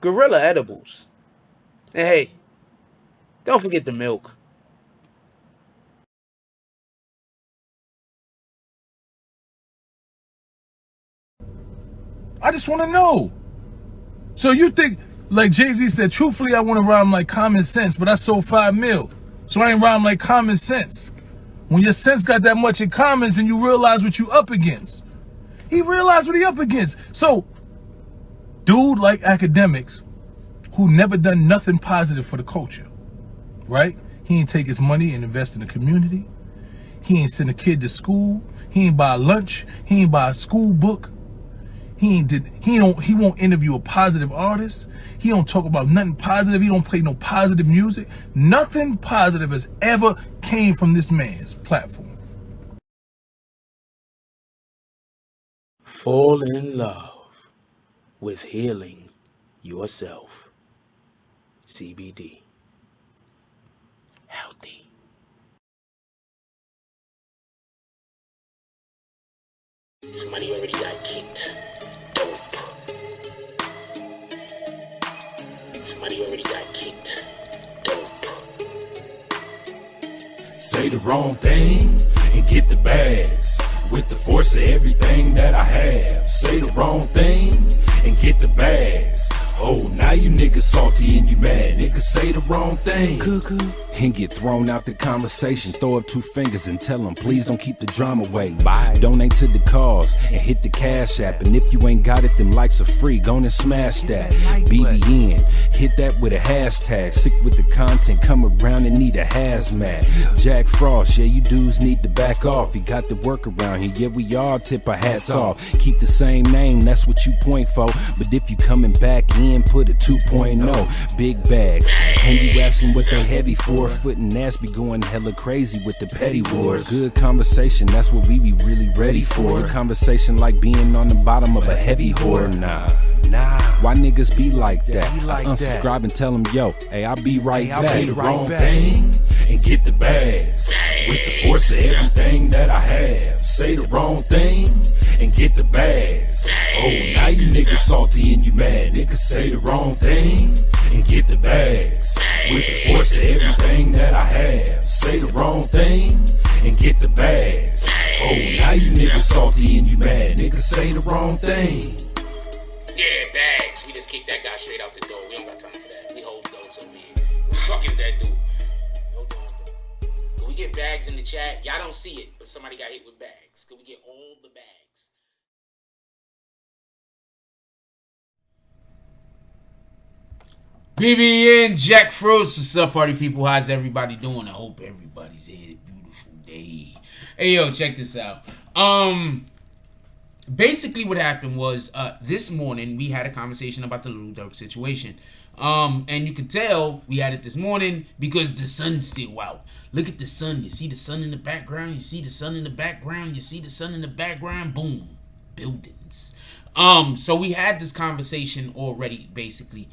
Gorilla edibles. And hey, don't forget the milk. I just want to know. So you think, like Jay-Z said, truthfully, I want to rhyme like common sense, but I sold 5 mil. So I ain't rhyme like common sense. When your sense got that much in common and you realize what you up against. He realized what he up against. So, dude like academics who never done nothing positive for the culture, right? He ain't take his money and invest in the community. He ain't send a kid to school. He ain't buy lunch. He ain't buy a school book. He won't interview a positive artist. He don't talk about nothing positive. He don't play no positive music. Nothing positive has ever came from this man's platform. Fall in love with healing yourself. CBD. Healthy. Somebody already got kicked. Dope. Somebody already got kicked. Dope. Say the wrong thing and get the bags. With the force of everything that I have. Say the wrong thing and get the bags. Oh, now you niggas salty and you mad. Niggas say the wrong thing. Cuckoo. And get thrown out the conversation. Throw up 2 fingers and tell them, please don't keep the drama away. Bye. Donate to the cause and hit the cash app. And if you ain't got it, them likes are free. Go and smash that. BBN. Hit that with a hashtag. Sick with the content. Come around and need a hazmat. Jack Frost. Yeah, you dudes need to back off. You got the work around here. Yeah, we all tip our hats off. Keep the same name. That's what you point for. But if you coming back in, put a 2.0. Big bags. And you asking what they heavy for. Foot and ass be going hella crazy with the petty wars. Good conversation, that's what we be really ready for. Good conversation like being on the bottom of a heavy whore. Nah. Why niggas be like that? I unsubscribe and tell them, yo, hey, I'll be right back. Say the wrong thing and get the bags. With the force of everything that I have. Say the wrong thing and get the bags. Oh, now you niggas salty and you mad. Niggas say the wrong thing and get the bags. With the force of everything that I have. Say the wrong thing and get the bags. Oh, now you niggas salty and you mad. Niggas say the wrong thing. Yeah, bags. We just kicked that guy straight out the door. We don't got time for that. We hold notes over here. Who the fuck is that dude? Hold on. Can we get bags in the chat? Y'all don't see it, but somebody got hit with bags. Can we get all the bags? BBN Jack Frost. What's up, party people? How's everybody doing? I hope everybody's had a beautiful day. Hey, yo, check this out. Basically what happened was this morning we had a conversation about the Lil Durk situation. And you could tell we had it this morning because the sun's still out. Look at the sun. You see the sun in the background. You see the sun in the background. You see the sun in the background. Boom. Buildings. So we had this conversation already, basically.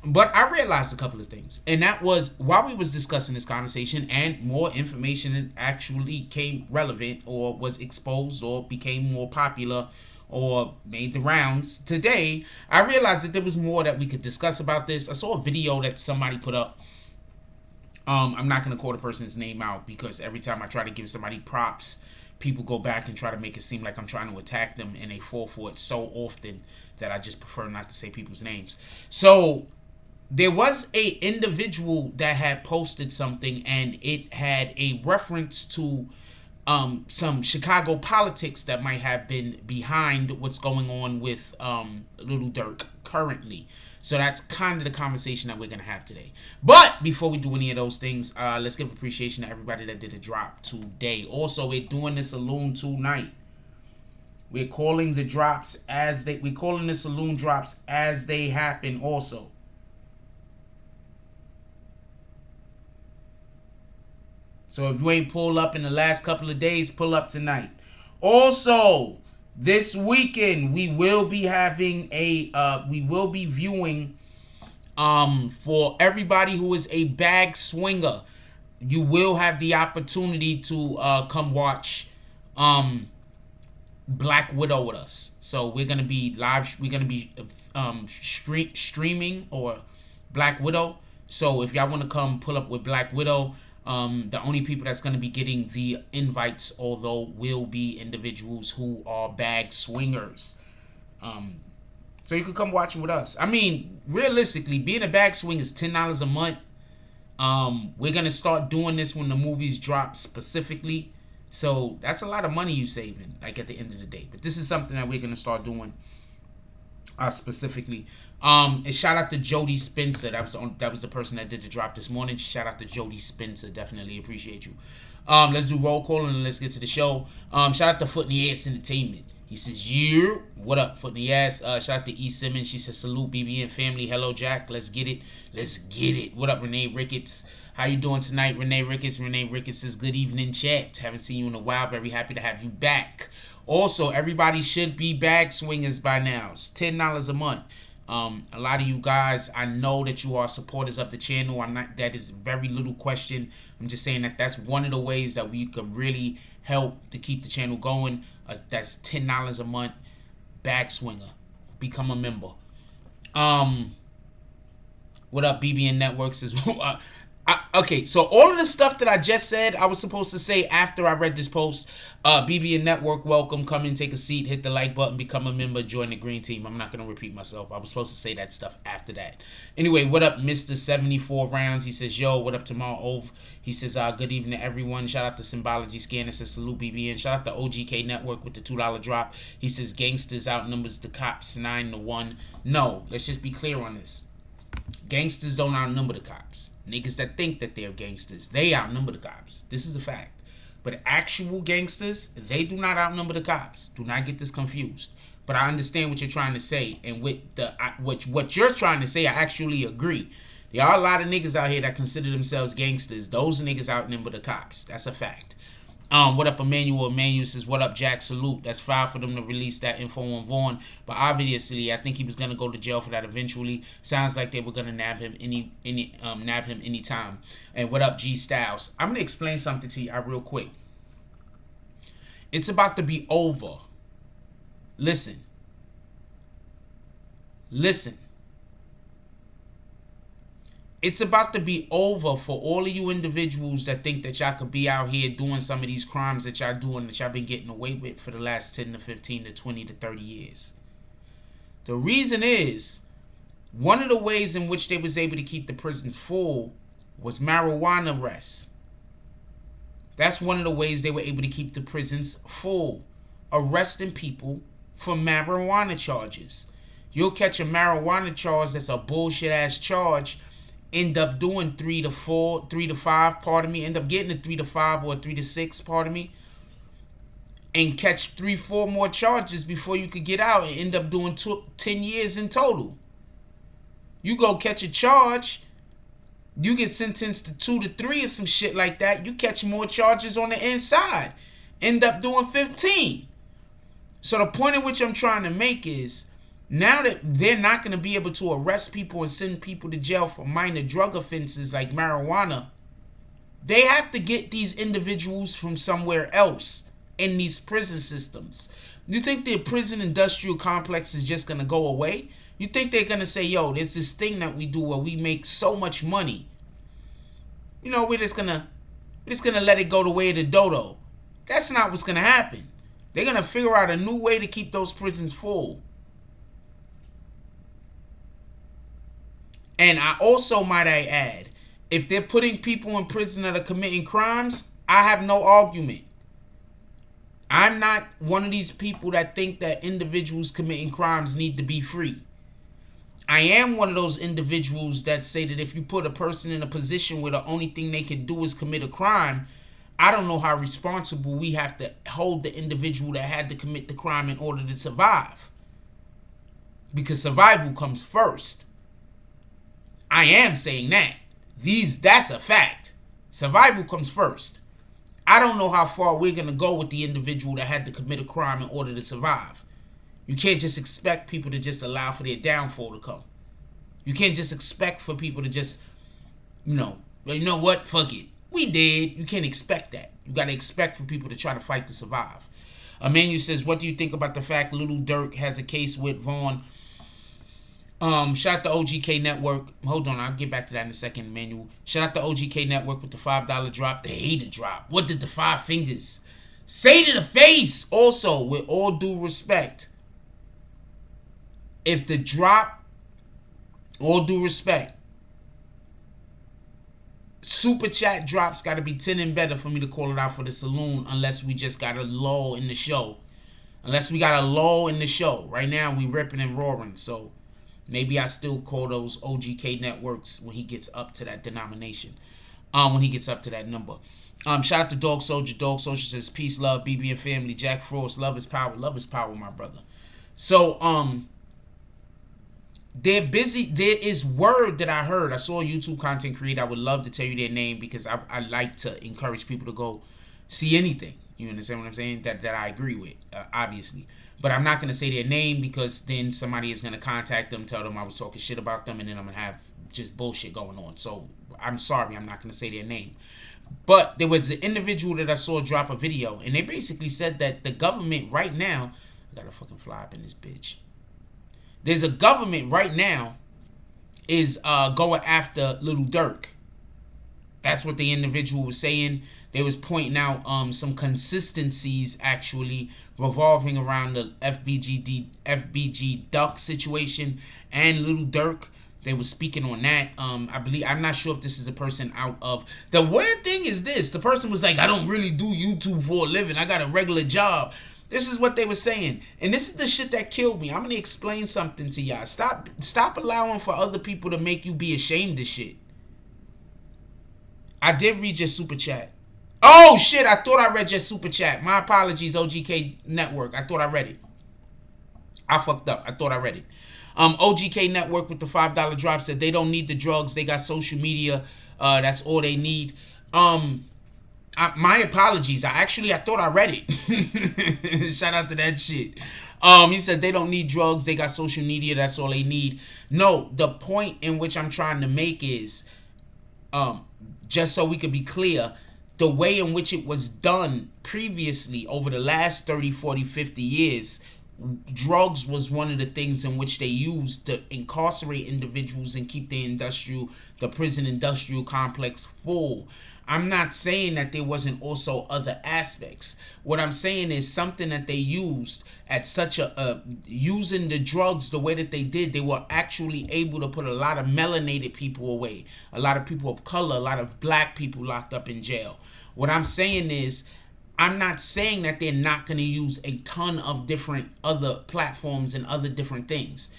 But I realized a couple of things. And that was while we was discussing this conversation and more information actually came relevant or was exposed or became more popular or made the rounds today, I realized that there was more that we could discuss about this. I saw a video that somebody put up. I'm not going to call the person's name out because every time I try to give somebody props, people go back and try to make it seem like I'm trying to attack them, and they fall for it so often that I just prefer not to say people's names. So there was a individual that had posted something, and it had a reference to some Chicago politics that might have been behind what's going on with Lil Durk currently. So that's kind of the conversation that we're going to have today. But before we do any of those things, let's give appreciation to everybody that did a drop today. Also, we're doing the saloon tonight. We're calling the drops as they, we're calling the saloon drops as they happen also. So if you ain't pulled up in the last couple of days, pull up tonight. Also, this weekend we will be having a we will be viewing for everybody who is a bag swinger. You will have the opportunity to come watch the Black Widow with us. So we're gonna be live. We're gonna be streaming or Black Widow. So if y'all want to come pull up with Black Widow, the only people that's gonna be getting the invites, although, will be individuals who are bag swingers. So you can come watch it with us. I mean, realistically, being a bag swing is $10 a month. We're gonna start doing this when the movies drop specifically. So that's a lot of money you saving, like, at the end of the day. But this is something that we're gonna start doing specifically. And shout out to Jody Spencer. That was the person that did the drop this morning. Shout out to Jody Spencer. Definitely appreciate you. Let's do roll call and let's get to the show. Shout out to Foot in the Ass Entertainment. He says, yeah, what up, Foot in the Ass? Shout out to E. Simmons. She says, salute, BBN family. Hello, Jack. Let's get it. Let's get it. What up, Renee Ricketts? How you doing tonight, Renee Ricketts? Renee Ricketts says, good evening, chat. Haven't seen you in a while. Very happy to have you back. Also, everybody should be bag swingers by now. It's $10 a month. A lot of you guys, I know that you are supporters of the channel. That is very little question. I'm just saying that that's one of the ways that we could really help to keep the channel going. That's $10 a month. Bag swinger. Become a member. What up, BBN Network says, okay, so all of the stuff that I just said, I was supposed to say after I read this post. BBN Network, welcome. Come in, take a seat, hit the like button, become a member, join the green team. I'm not going to repeat myself. I was supposed to say that stuff after that. Anyway, what up, Mr. 74 Rounds? He says, yo, what up, Tomorrow Ove? He says, good evening, everyone. Shout out to Symbology Scanner. Says, salute, BBN. Shout out to OGK Network with the $2 drop. He says, gangsters outnumbers the cops 9-1. No, let's just be clear on this. Gangsters don't outnumber the cops. Niggas that think that they're gangsters, they outnumber the cops. This is a fact. But actual gangsters, they do not outnumber the cops. Do not get this confused. But I understand what you're trying to say. And with what you're trying to say, I actually agree. There are a lot of niggas out here that consider themselves gangsters. Those niggas outnumber the cops. That's a fact. What up, Emmanuel? Emmanuel says, what up, Jack? Salute. That's fine for them to release that info on Vaughn. But obviously, I think he was going to go to jail for that eventually. Sounds like they were going to nab him anytime. And what up, G Styles? I'm going to explain something to you real quick. It's about to be over. Listen. Listen. It's about to be over for all of you individuals that think that y'all could be out here doing some of these crimes that y'all doing, that y'all been getting away with for the last 10 to 15 to 20 to 30 years. The reason is, one of the ways in which they was able to keep the prisons full was marijuana arrests. That's one of the ways they were able to keep the prisons full. Arresting people for marijuana charges. You'll catch a marijuana charge that's a bullshit ass charge, end up doing 3 to 4, 3 to 5, pardon me, end up getting a 3 to 5 or a 3 to 6, pardon me, and catch 3, 4 more charges before you could get out and end up doing 10 years in total. You go catch a charge, you get sentenced to 2 to 3 or some shit like that, you catch more charges on the inside, end up doing 15. So the point at which I'm trying to make is, now that they're not going to be able to arrest people and send people to jail for minor drug offenses like marijuana, they have to get these individuals from somewhere else in these prison systems. You think the prison industrial complex is just going to go away? You think they're going to say, yo, there's this thing that we do where we make so much money, you know, we're just gonna let it go the way of the dodo? That's not what's going to happen. They're going to figure out a new way to keep those prisons full. And I also, might I add, if they're putting people in prison that are committing crimes, I have no argument. I'm not one of these people that think that individuals committing crimes need to be free. I am one of those individuals that say that if you put a person in a position where the only thing they can do is commit a crime, I don't know how responsible we have to hold the individual that had to commit the crime in order to survive. Because survival comes first. I am saying that. That's a fact. Survival comes first. I don't know how far we're going to go with the individual that had to commit a crime in order to survive. You can't just expect people to just allow for their downfall to come. You can't just expect for people to just, you know what, fuck it, we did. You can't expect that. You got to expect for people to try to fight to survive. Emmanuel says, what do you think about the fact Lil Durk has a case with Vaughn? Shout out to OGK Network. Hold on, I'll get back to that in a second, Emmanuel. Shout out to OGK Network with the $5 drop. The hater drop. What did the 5 fingers say to the face? Also, with all due respect, if the drop, all due respect, super chat drops got to be 10 and better for me to call it out for the saloon, unless we just got a lull in the show. Unless we got a lull in the show. Right now, we ripping and roaring, so maybe I still call those OGK networks when he gets up to that denomination. When he gets up to that number. Shout out to Dog Soldier. Dog Soldier says, peace, love, BB and family. Jack Frost, love is power. Love is power, my brother. So, they're busy. There is word that I heard. I saw a YouTube content creator. I would love to tell you their name because I like to encourage people to go see anything. You understand what I'm saying? That I agree with, obviously. But I'm not going to say their name because then somebody is going to contact them, tell them I was talking shit about them, and then I'm going to have just bullshit going on. So I'm sorry, I'm not going to say their name. But there was an individual that I saw drop a video, and they basically said that the government right now, I got to fucking fly up in this bitch. There's a government right now is going after Lil Durk. That's what the individual was saying. They was pointing out some consistencies actually revolving around the FBG Duck situation and Lil Durk. They were speaking on that. I believe, I'm not sure if this is a person out of, the weird thing is this, the person was like, I don't really do YouTube for a living. I got a regular job. This is what they were saying. And this is the shit that killed me. I'm going to explain something to y'all. Stop allowing for other people to make you be ashamed of shit. I did read your super chat. Oh, shit. I thought I read your super chat. My apologies, OGK Network. I thought I read it. I fucked up. I thought I read it. OGK Network with the $5 drop said they don't need the drugs. They got social media. That's all they need. My apologies. I thought I read it. Shout out to that shit. He said they don't need drugs. They got social media. That's all they need. No, the point in which I'm trying to make is, just so we can be clear, the way in which it was done previously over the last 30, 40, 50 years, drugs was one of the things in which they used to incarcerate individuals and keep the prison industrial complex full. I'm not saying that there wasn't also other aspects. What I'm saying is something that they used at such using the drugs the way that they did, they were actually able to put a lot of melanated people away, a lot of people of color, a lot of black people locked up in jail. What I'm saying is, I'm not saying that they're not going to use a ton of different other platforms and other different things.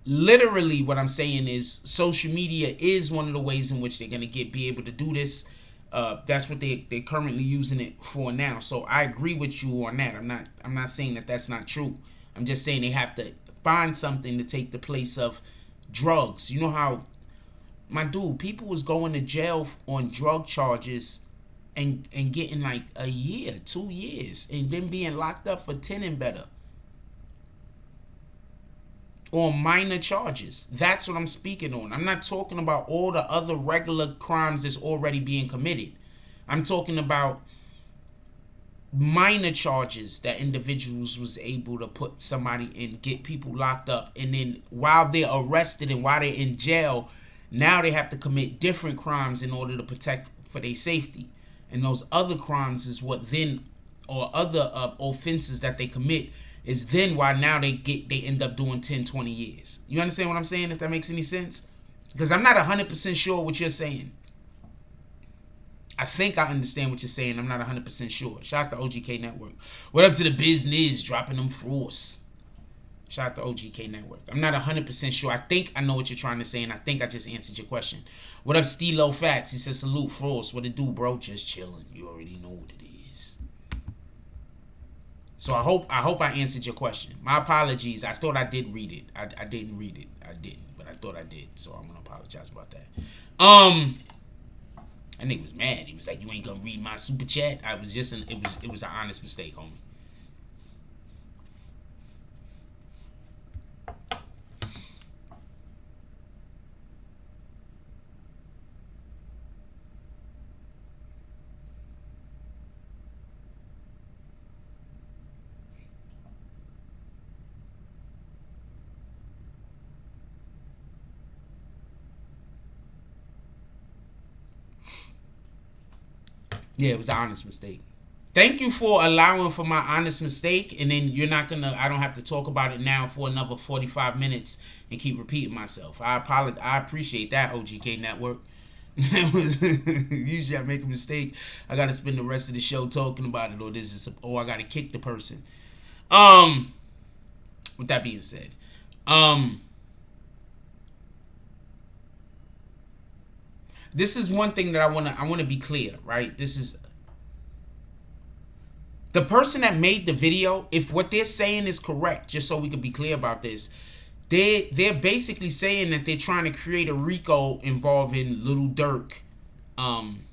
Literally, what I'm saying is social media is one of the ways in which they're going to be able to do this. That's what they're currently using it for now. So I agree with you on that. I'm not saying that that's not true. I'm just saying they have to find something to take the place of drugs. You know how, my dude, people was going to jail on drug charges and getting like a year, 2 years, and then being locked up for 10 and better. Or minor charges. That's what I'm speaking on. I'm not talking about all the other regular crimes that's already being committed. I'm talking about minor charges that individuals was able to put somebody in, get people locked up, and then while they're arrested and while they're in jail, now they have to commit different crimes in order to protect for their safety. And those other crimes is what then, or other offenses that they commit, is then why now they end up doing 10, 20 years. You understand what I'm saying, if that makes any sense? Because I'm not 100% sure what you're saying. I think I understand what you're saying. I'm not 100% sure. Shout out to OGK Network. What up to the business? Dropping them force. Shout out to OGK Network. I'm not 100% sure. I think I know what you're trying to say, and I think I just answered your question. What up, Stilo Facts? He says, salute, Frost. What it do, bro? Just chilling. You already know what it is. So I hope I answered your question. My apologies. I thought I did read it. I didn't read it. I didn't, but I thought I did. So I'm gonna apologize about that. That nigga was mad. He was like, "You ain't gonna read my super chat." I was just it was an honest mistake, homie. Yeah, it was an honest mistake. Thank you for allowing for my honest mistake, and then you're not gonna. I don't have to talk about it now for another 45 minutes and keep repeating myself. I apologize. I appreciate that, OGK Network. Usually I make a mistake, I gotta spend the rest of the show talking about it, or I gotta kick the person. With that being said, this is one thing that I wanna be clear, right? This is the person that made the video. If what they're saying is correct, just so we can be clear about this, they're basically saying that they're trying to create a RICO involving Lil Durk, and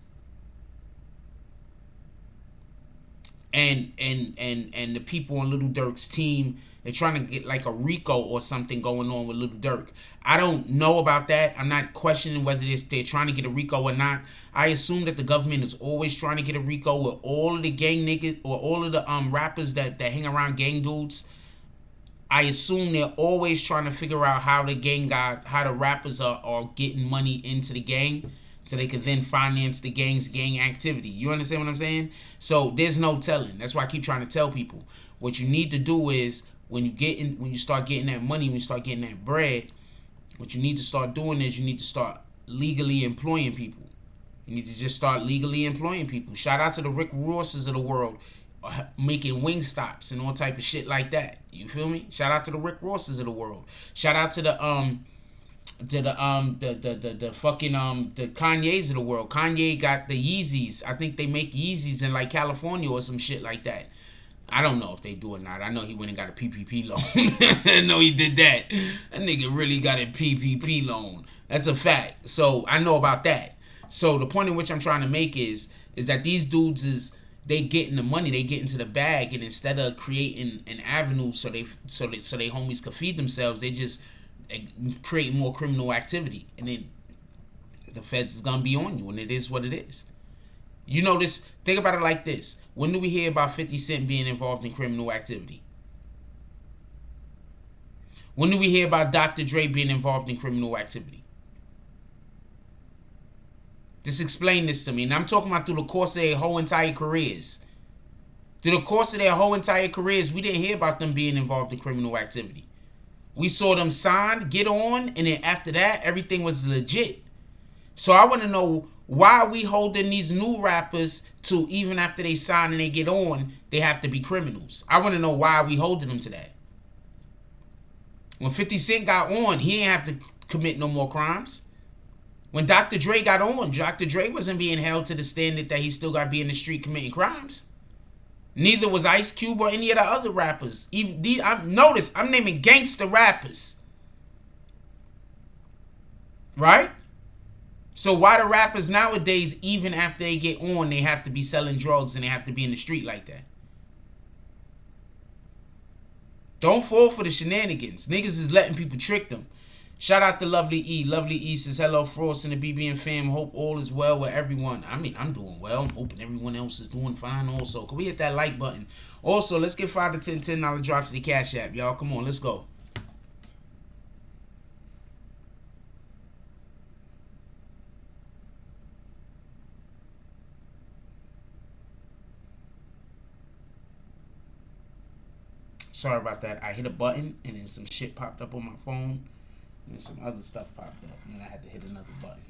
the people on Lil Durk's team. They're trying to get like a RICO or something going on with Lil Durk. I don't know about that. I'm not questioning whether they're trying to get a RICO or not. I assume that the government is always trying to get a RICO with all of the gang niggas or all of the rappers that hang around gang dudes. I assume they're always trying to figure out how the gang guys, how the rappers are getting money into the gang so they could then finance the gang's gang activity. You understand what I'm saying? So there's no telling. That's why I keep trying to tell people. What you need to do is when you start getting that money, when you start getting that bread, what you need to start doing is you need to start legally employing people. You need to just start legally employing people. Shout out to the Rick Rosses of the world, making wing stops and all type of shit like that. You feel me? Shout out to the Rick Rosses of the world. Shout out to the fucking the Kanye's of the world. Kanye got the Yeezys. I think they make Yeezys in like California or some shit like that. I don't know if they do or not. I know he went and got a PPP loan. I know he did that. That nigga really got a PPP loan. That's a fact. So I know about that. So the point in which I'm trying to make is that these dudes they get in the money, they get into the bag, and instead of creating an avenue so they homies could feed themselves, they just create more criminal activity, and then the feds is gonna be on you, and it is what it is. You know this. Think about it like this. When do we hear about 50 Cent being involved in criminal activity? When do we hear about Dr. Dre being involved in criminal activity? Just explain this to me. And I'm talking about through the course of their whole entire careers. Through the course of their whole entire careers, we didn't hear about them being involved in criminal activity. We saw them sign, get on, and then after that, everything was legit. So I want to know, why are we holding these new rappers to, even after they sign and they get on, they have to be criminals? I want to know, why are we holding them to that? When 50 Cent got on, he didn't have to commit no more crimes. When Dr. Dre got on, Dr. Dre wasn't being held to the standard that he still got to be in the street committing crimes. Neither was Ice Cube or any of the other rappers. Notice, I'm naming gangster rappers. Right? So why the rappers nowadays, even after they get on, they have to be selling drugs and they have to be in the street like that? Don't fall for the shenanigans. Niggas is letting people trick them. Shout out to Lovely E. Lovely E says, hello, Frost and the BBN fam. Hope all is well with everyone. I mean, I'm doing well. I'm hoping everyone else is doing fine also. Can we hit that like button? Also, let's get 5 to 10 $10 drops to the Cash App, y'all. Come on, let's go. Sorry about that. I hit a button and then some shit popped up on my phone. And some other stuff popped up. And then I had to hit another button.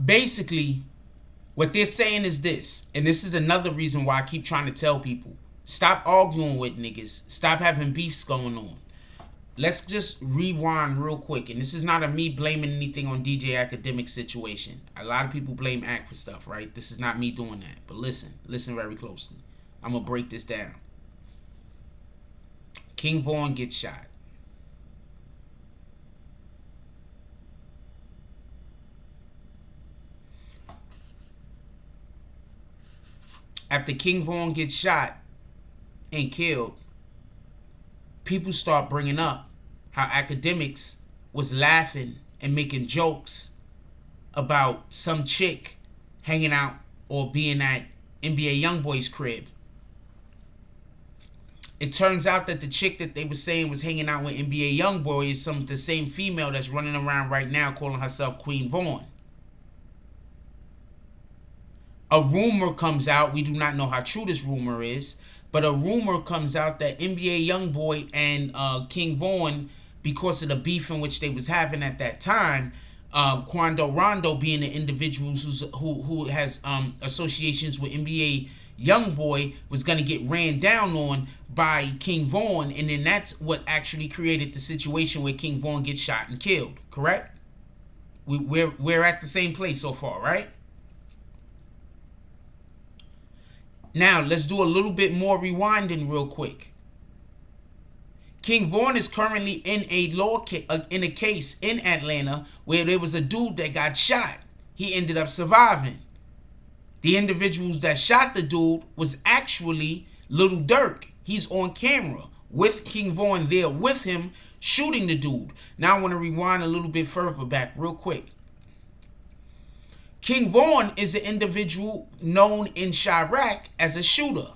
Basically, what they're saying is this. And this is another reason why I keep trying to tell people. Stop arguing with niggas. Stop having beefs going on. Let's just rewind real quick. And this is not a me blaming anything on DJ Academic's situation. A lot of people blame Act for stuff, right? This is not me doing that. But listen very closely. I'm going to break this down. King Vaughn gets shot. After King Vaughn gets shot and killed, people start bringing up how Academics was laughing and making jokes about some chick hanging out or being at NBA Youngboy's crib. It turns out that the chick that they were saying was hanging out with NBA YoungBoy is the same female that's running around right now calling herself Queen Vaughn. A rumor comes out, we do not know how true this rumor is, but a rumor comes out that NBA YoungBoy and King Vaughn, because of the beef in which they was having at that time, Quando Rondo being the individuals who has associations with NBA YoungBoy, was going to get ran down on by King Vaughn, and then that's what actually created the situation where King Vaughn gets shot and killed. Correct? We're at the same place so far, right? Now let's do a little bit more rewinding real quick. King Vaughn is currently in a case in Atlanta where there was a dude that got shot. He ended up surviving. The individuals that shot the dude was actually Lil Durk. He's on camera with King Vaughn there with him shooting the dude. Now I want to rewind a little bit further back real quick. King Vaughn is an individual known in Chirac as a shooter.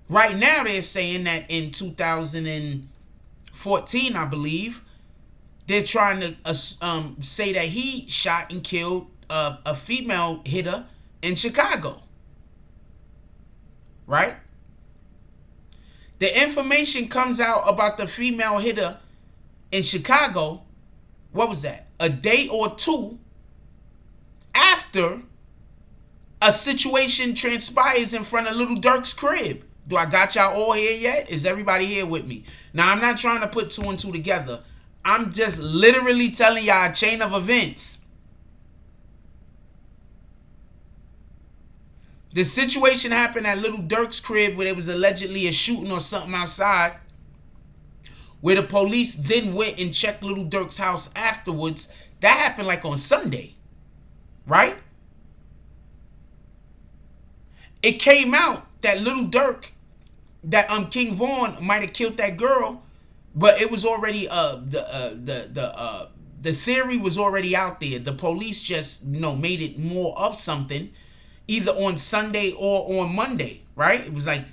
Right now they're saying that in 2014, I believe, they're trying to say that he shot and killed a female hitter in Chicago. Right? The information comes out about the female hitter in Chicago, what was that? A day or two after a situation transpires in front of Lil Durk's crib. Do I got y'all all here yet? Is everybody here with me? Now, I'm not trying to put two and two together. I'm just literally telling y'all a chain of events. The situation happened at Lil Durk's crib where there was allegedly a shooting or something outside, where the police then went and checked Lil Durk's house afterwards. That happened like on Sunday, right? It came out that Lil Durk, that King Vaughn might have killed that girl, but it was already the theory was already out there. The police just made it more of something, either on Sunday or on Monday, right? It was like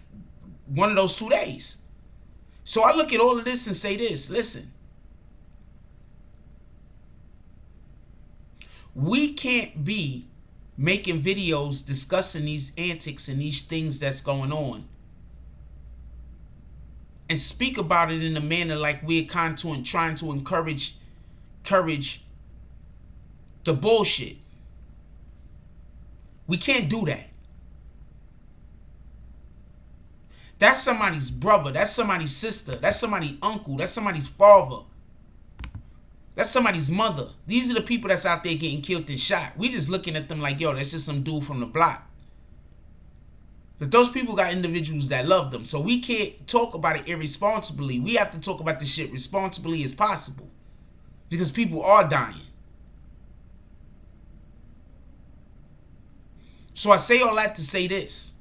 one of those 2 days. So I look at all of this and say this: listen, we can't be making videos discussing these antics and these things that's going on and speak about it in a manner like we're trying to encourage the bullshit. We can't do that. That's somebody's brother. That's somebody's sister. That's somebody's uncle. That's somebody's father. That's somebody's mother. These are the people that's out there getting killed and shot. We just looking at them like, yo, that's just some dude from the block. But those people got individuals that love them. So we can't talk about it irresponsibly. We have to talk about this shit responsibly as possible. Because people are dying. So I say all that to say this.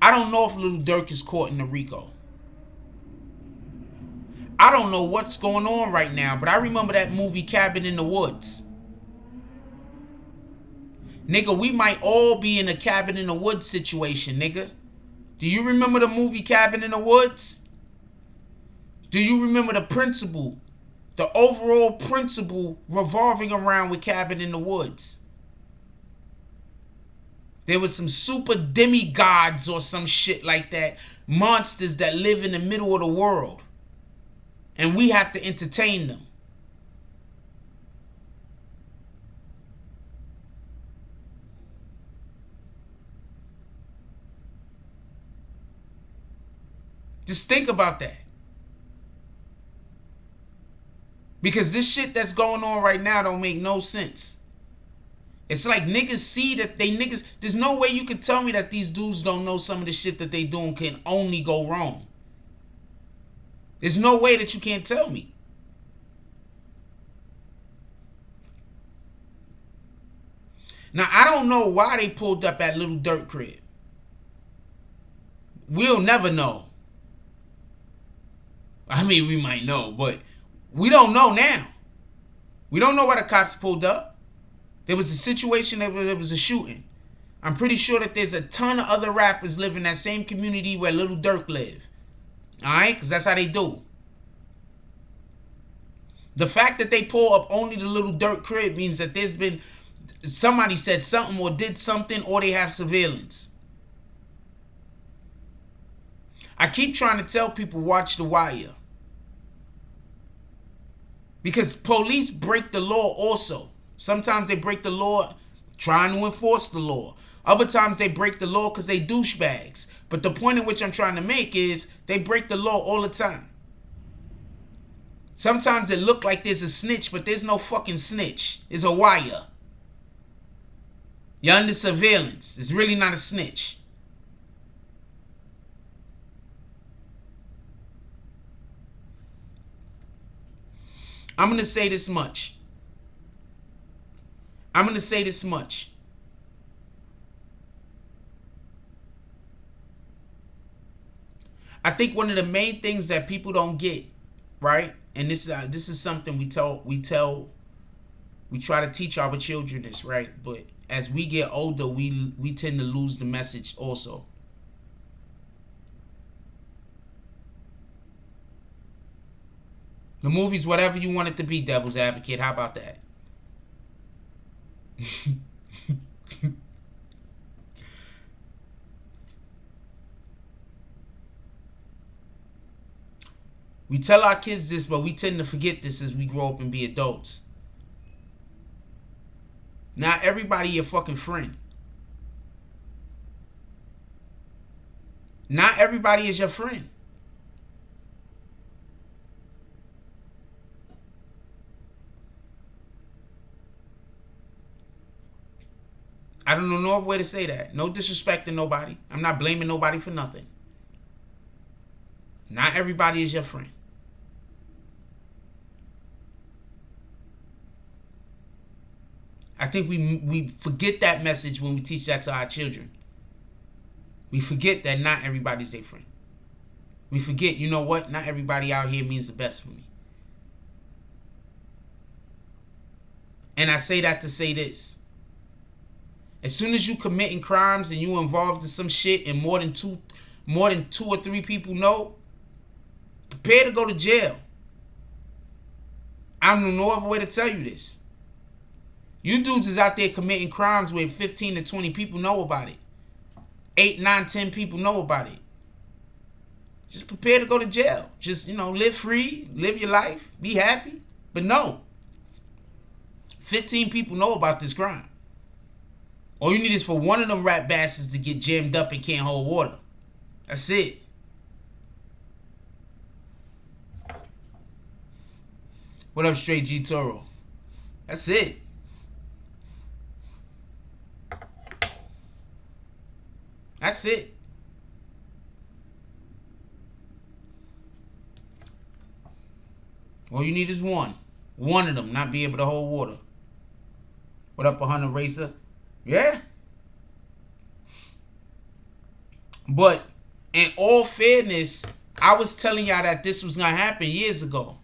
I don't know if Lil Durk is caught in the RICO. I don't know what's going on right now, but I remember that movie Cabin in the Woods. Nigga, we might all be in a Cabin in the Woods situation, nigga. Do you remember the movie Cabin in the Woods? Do you remember the principle, the overall principle revolving around with Cabin in the Woods? There was some super demigods or some shit like that, monsters that live in the middle of the world. And we have to entertain them. Just think about that. Because this shit that's going on right now don't make no sense. It's like niggas see that there's no way you can tell me that these dudes don't know some of the shit that they doing can only go wrong. There's no way that you can't tell me. Now, I don't know why they pulled up at Lil Durk crib. We'll never know. I mean, we might know, but we don't know now. We don't know why the cops pulled up. There was a situation, there was a shooting. I'm pretty sure that there's a ton of other rappers live in that same community where Lil Durk live. Alright? Because that's how they do. The fact that they pull up only the Lil Durk crib means that there's been somebody said something or did something, or they have surveillance. I keep trying to tell people, watch The Wire. Because police break the law also. Sometimes they break the law trying to enforce the law. Other times they break the law because they douchebags. But the point in which I'm trying to make is they break the law all the time. Sometimes it look like there's a snitch, but there's no fucking snitch. It's a wire. You're under surveillance. It's really not a snitch. I'm going to say this much. I think one of the main things that people don't get, right? And this is something we try to teach our children this, right? But as we get older, we tend to lose the message also. The movie's whatever you want it to be, Devil's Advocate. How about that? We tell our kids this, but we tend to forget this as we grow up and be adults. Not everybody your fucking friend. Not everybody is your friend. I don't know no other way to say that. No disrespect to nobody. I'm not blaming nobody for nothing. Not everybody is your friend. I think we forget that message when we teach that to our children. We forget that not everybody's their friend. We forget, you know what? Not everybody out here means the best for me. And I say that to say this. As soon as you committing crimes and you involved in some shit and more than two or three people know, prepare to go to jail. I don't know no other way to tell you this. You dudes is out there committing crimes where 15 to 20 people know about it. 8, 9, 10 people know about it. Just prepare to go to jail. Just, live free, live your life, be happy. But no. 15 people know about this crime. All you need is for one of them rat bastards to get jammed up and can't hold water. That's it. What up, Straight G Toro? That's it. That's it. All you need is one. One of them not be able to hold water. What up, 100 Racer? Yeah. But in all fairness, I was telling y'all that this was going to happen years ago.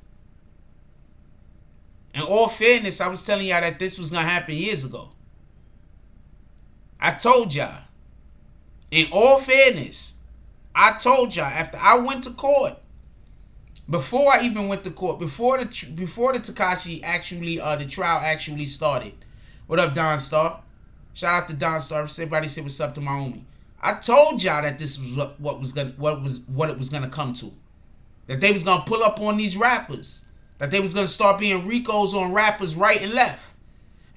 In all fairness, I was telling y'all that this was going to happen years ago. I told y'all. In all fairness, I told y'all after I went to court, before I even went to court, before the Tekashi actually, the trial actually started. What up, Don Star? Shout out to Don Star. Everybody say what's up to my homie. I told y'all that this was what it was gonna come to. That they was gonna pull up on these rappers. That they was gonna start being Ricos on rappers right and left.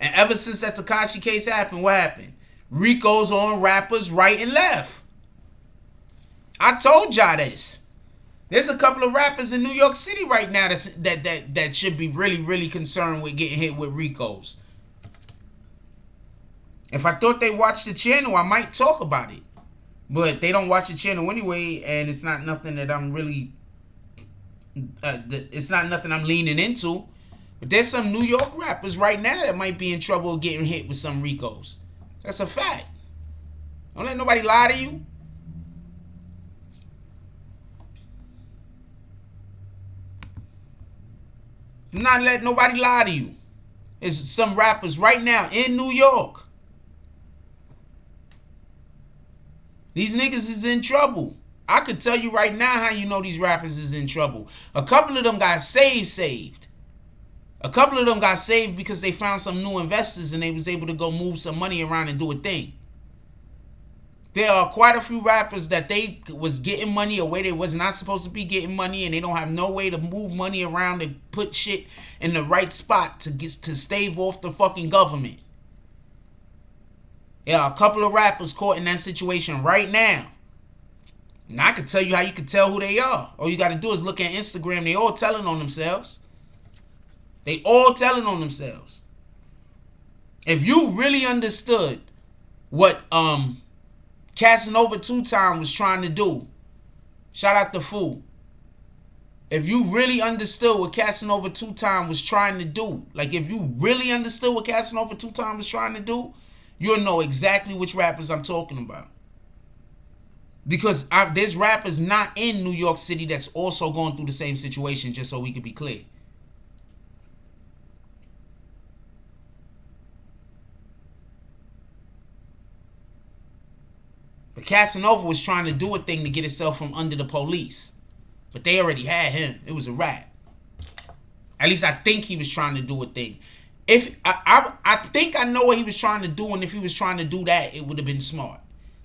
And ever since that Tekashi case happened, what happened? Ricos on rappers right and left. I told y'all this. There's a couple of rappers in New York City right now that should be really, really concerned with getting hit with Ricos. If I thought they watched the channel, I might talk about it. But they don't watch the channel anyway, and it's not nothing that I'm really... it's not nothing I'm leaning into. But there's some New York rappers right now that might be in trouble getting hit with some Ricos. That's a fact. Don't let nobody lie to you. Do not let nobody lie to you. There's some rappers right now in New York These niggas is in trouble. I could tell you right now how you know these rappers is in trouble. A couple of them got saved. A couple of them got saved because they found some new investors and they was able to go move some money around and do a thing. There are quite a few rappers that they was getting money a way they was not supposed to be getting money, and they don't have no way to move money around and put shit in the right spot to stave off the fucking government. There are a couple of rappers caught in that situation right now. And I can tell you how you can tell who they are. All you got to do is look at Instagram. They all telling on themselves. They all telling on themselves. If you really understood what Casanova 2-Time was trying to do, shout out to Fool. If you really understood what Casanova 2-Time was trying to do, like if you really understood what Casanova 2-Time was trying to do, you'll know exactly which rappers I'm talking about. Because there's rappers not in New York City that's also going through the same situation, just so we can be clear. But Casanova was trying to do a thing to get himself from under the police. But they already had him. It was a wrap. At least I think he was trying to do a thing. If I think I know what he was trying to do, and if he was trying to do that, it would have been smart.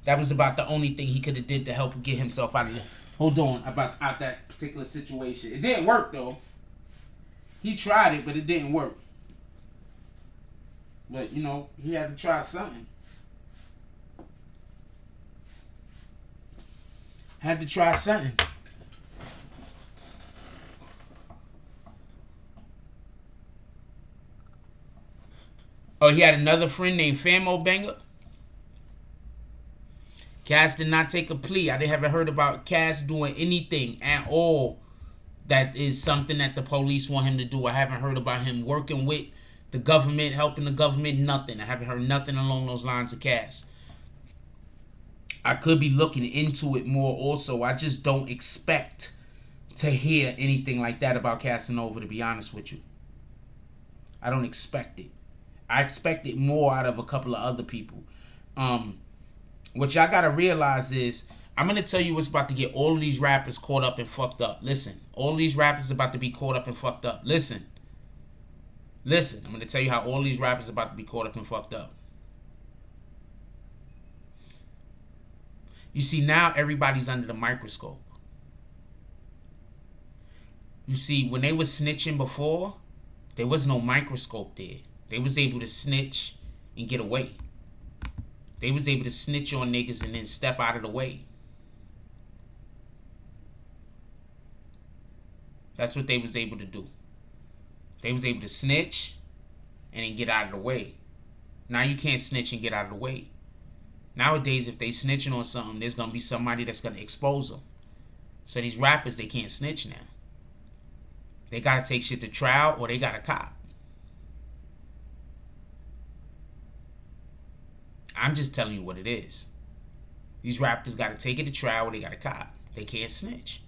That was about the only thing he could have did to help get himself out of there. Hold on, out that particular situation. It didn't work though. He tried it, but it didn't work. But you know, he had to try something. Had to try something. Oh, he had another friend named Famo Banger. Cass did not take a plea. I haven't heard about Cass doing anything at all that is something that the police want him to do. I haven't heard about him working with the government, helping the government, nothing. I haven't heard nothing along those lines of Cass. I could be looking into it more also. I just don't expect to hear anything like that about Casanova, to be honest with you. I don't expect it. I expect it more out of a couple of other people. What y'all gotta realize is, I'm gonna tell you what's about to get all of these rappers caught up and fucked up. Listen, all of these rappers about to be caught up and fucked up. Listen, I'm gonna tell you how all these rappers about to be caught up and fucked up. You see, now everybody's under the microscope. You see, when they was snitching before, there was no microscope there. They was able to snitch and get away. They was able to snitch on niggas and then step out of the way. That's what they was able to do. They was able to snitch and then get out of the way. Now you can't snitch and get out of the way. Nowadays, if they snitching on something, there's going to be somebody that's going to expose them. So these rappers, they can't snitch now. They got to take shit to trial or they got to cop. I'm just telling you what it is. These rappers got to take it to trial or they got to cop. They can't snitch.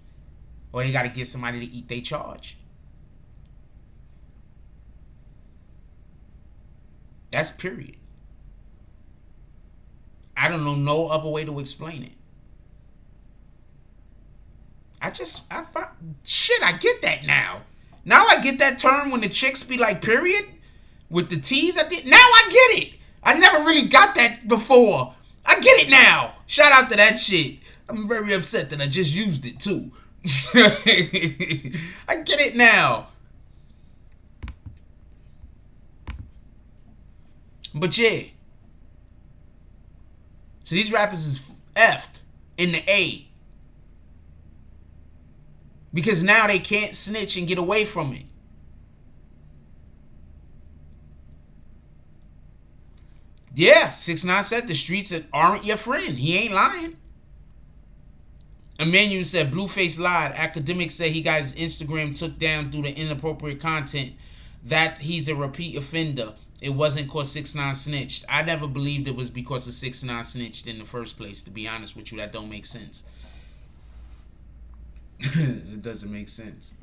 Or they got to get somebody to eat their charge. That's period. I don't know no other way to explain it. I get that now. Now I get that term when the chicks be like period with the T's at the. Now I get it. I never really got that before. I get it now. Shout out to that shit. I'm very upset that I just used it too. I get it now. But yeah. So these rappers is effed in the A. Because now they can't snitch and get away from it. Yeah, 6ix9ine said the streets aren't your friend. He ain't lying. Emmanuel said Blueface lied. Academic said he got his Instagram took down due to inappropriate content. That he's a repeat offender. It wasn't because 6ix9ine snitched. I never believed it was because of 6ix9ine snitched in the first place. To be honest with you, that don't make sense. It doesn't make sense.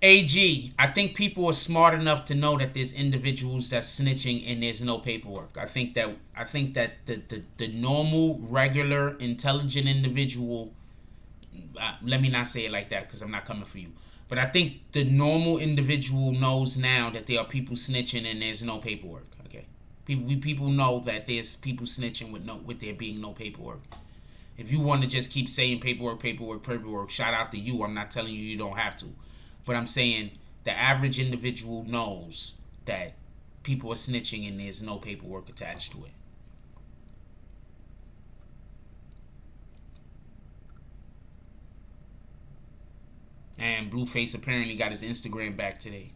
AG, I think people are smart enough to know that there's individuals that's snitching and there's no paperwork. I think that the normal, regular, intelligent individual, let me not say it like that because I'm not coming for you. But I think the normal individual knows now that there are people snitching and there's no paperwork. Okay, people know that there's people snitching with there being no paperwork. If you want to just keep saying paperwork, shout out to you. I'm not telling you you don't have to. But I'm saying the average individual knows that people are snitching and there's no paperwork attached to it. And Blueface apparently got his Instagram back today.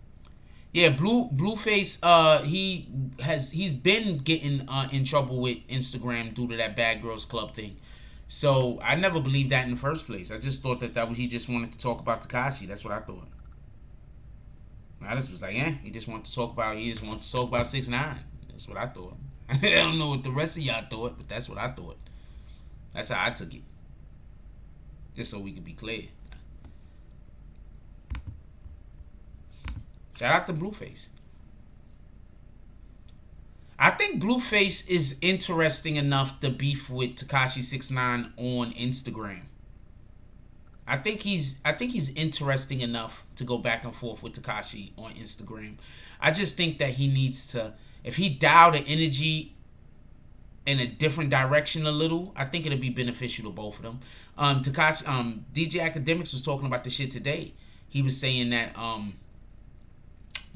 Yeah, Blueface, he's been getting in trouble with Instagram due to that Bad Girls Club thing. So I never believed that in the first place. I just thought that was he just wanted to talk about Tekashi. That's what I thought. I just was like, he just wanted to talk about 6ix9ine. That's what I thought. I don't know what the rest of y'all thought, but that's what I thought. That's how I took it. Just so we could be clear. Shout out to Blueface. I think Blueface is interesting enough to beef with Tekashi 6ix9ine on Instagram. I think he's interesting enough to go back and forth with Tekashi on Instagram. I just think that he needs to, if he dial the energy in a different direction a little, I think it'll be beneficial to both of them. Tekashi, DJ Academics was talking about this shit today. He was saying that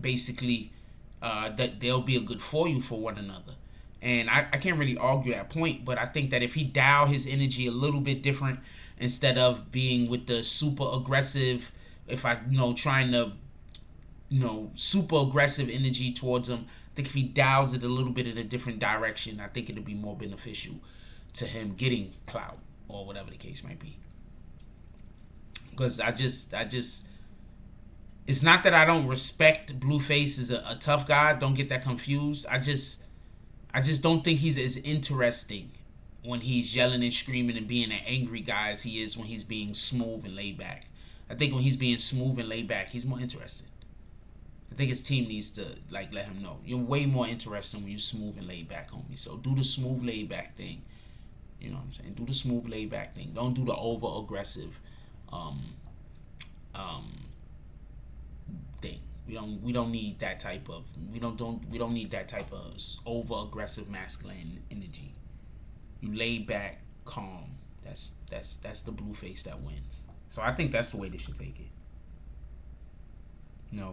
basically that they'll be a good foil for one another. And I can't really argue that point, but I think that if he dial his energy a little bit different, instead of being with the super aggressive, trying to, super aggressive energy towards him, I think if he dials it a little bit in a different direction, I think it'll be more beneficial to him getting clout or whatever the case might be. Because I just, it's not that I don't respect Blueface as a tough guy. Don't get that confused. I just don't think he's as interesting when he's yelling and screaming and being an angry guy as he is when he's being smooth and laid back. I think when he's being smooth and laid back, he's more interesting. I think his team needs to let him know you're way more interesting when you're smooth and laid back, homie. So do the smooth laid back thing. You know what I'm saying? Do the smooth laid back thing. Don't do the over aggressive thing. We don't need that type of over aggressive masculine energy. You lay back, calm. That's the Blueface that wins. So I think that's the way they should take it.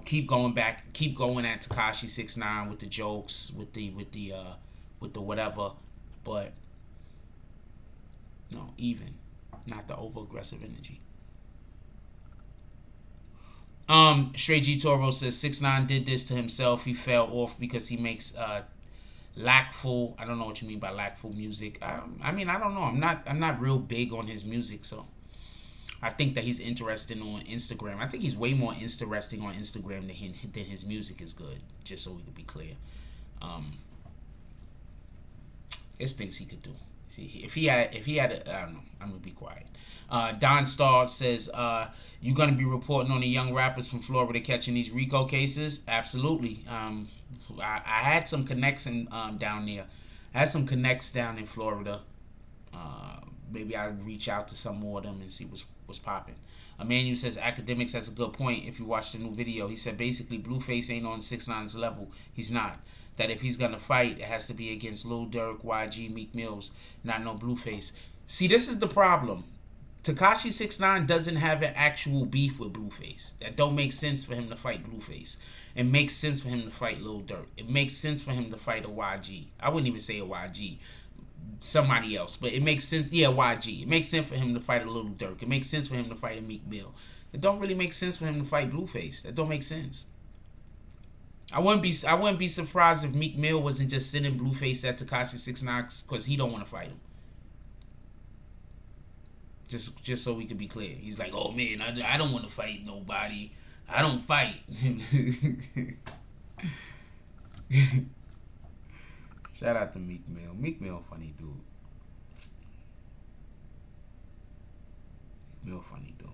Keep going at Tekashi 6ix9ine with the jokes, with the whatever, but even, not the over aggressive energy. Stray G Toro says 6ix9ine did this to himself. He fell off because he makes lackful. I don't know what you mean by lackful music. I don't know. I'm not real big on his music, so I think that he's interesting on Instagram. I think he's way more interesting on Instagram than his music is good. Just so we could be clear. There's things he could do. See, if he had I don't know. I'm gonna be quiet. Don Starr says, you gonna be reporting on the young rappers from Florida catching these RICO cases? Absolutely. I had some connects down there. I had some connects down in Florida. Maybe I'll reach out to some more of them and see what's popping. Emmanuel says Academics has a good point. If you watch the new video, he said basically Blueface ain't on 6ix9ine's level. He's not. That if he's gonna fight, it has to be against Lil Durk, YG, Meek Mills, not no Blueface. See, this is the problem. Tekashi 6ix9ine doesn't have an actual beef with Blueface. That don't make sense for him to fight Blueface. It makes sense for him to fight Lil Durk. It makes sense for him to fight a YG. I wouldn't even say a YG. Somebody else. But it makes sense. Yeah, YG. It makes sense for him to fight a Lil Durk. It makes sense for him to fight a Meek Mill. It don't really make sense for him to fight Blueface. That don't make sense. I wouldn't be surprised if Meek Mill wasn't just sending Blueface at Tekashi 6ix9ine because he don't want to fight him. Just so we could be clear. He's like, oh man, I don't want to fight nobody. I don't fight. Shout out to Meek Mill. Meek Mill, funny dude. Meek Mill, funny dude.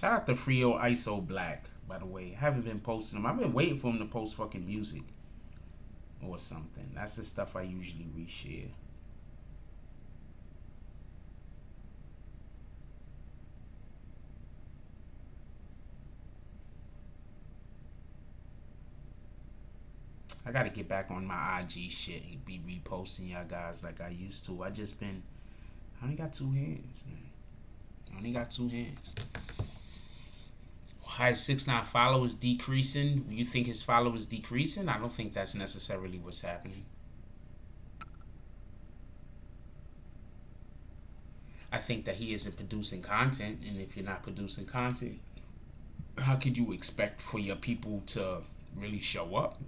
Shout out to Frio ISO Black, by the way. I haven't been posting him. I've been waiting for him to post fucking music or something. That's the stuff I usually reshare. I gotta get back on my IG shit. Be reposting y'all guys like I used to. I only got two hands, man. I only got two hands. Why is 6ix9ine followers decreasing? You think his followers decreasing? I don't think that's necessarily what's happening. I think that he isn't producing content, and if you're not producing content, how could you expect for your people to really show up?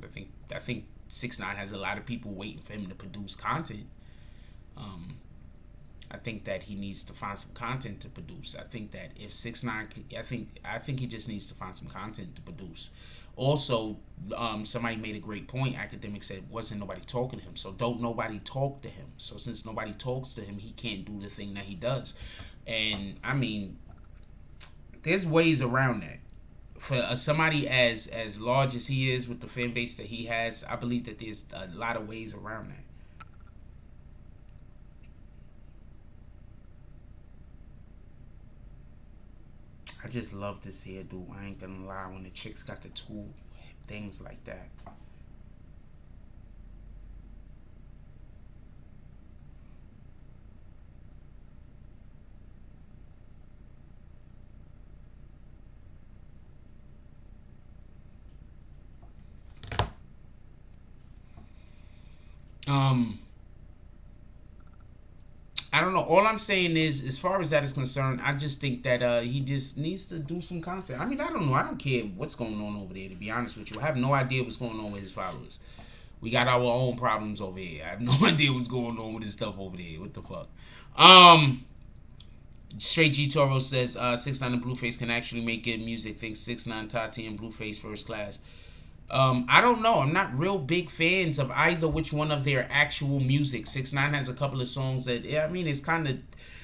I think 6ix9ine has a lot of people waiting for him to produce content. I think that he needs to find some content to produce. I think that if 6ix9ine, I think he just needs to find some content to produce. Also, somebody made a great point. Academic said wasn't nobody talking to him, so don't nobody talk to him. So since nobody talks to him, he can't do the thing that he does. And I mean, there's ways around that. For somebody as large as he is with the fan base that he has, I believe that there's a lot of ways around that. I just love this hairdo. I ain't gonna lie. When the chicks got the two things like that. I don't know. All I'm saying is, as far as that is concerned, I just think that he just needs to do some content. I mean, I don't know. I don't care what's going on over there, to be honest with you. I have no idea what's going on with his followers. We got our own problems over here. I have no idea what's going on with his stuff over there. What the fuck? Straight G Toro says 6ix9ine and Blueface can actually make good music. Thinks 6ix9ine, Tati, and Blueface first class. I don't know. I'm not real big fans of either which one of their actual music. 6ix9ine has a couple of songs that, yeah, I mean, it's kind of...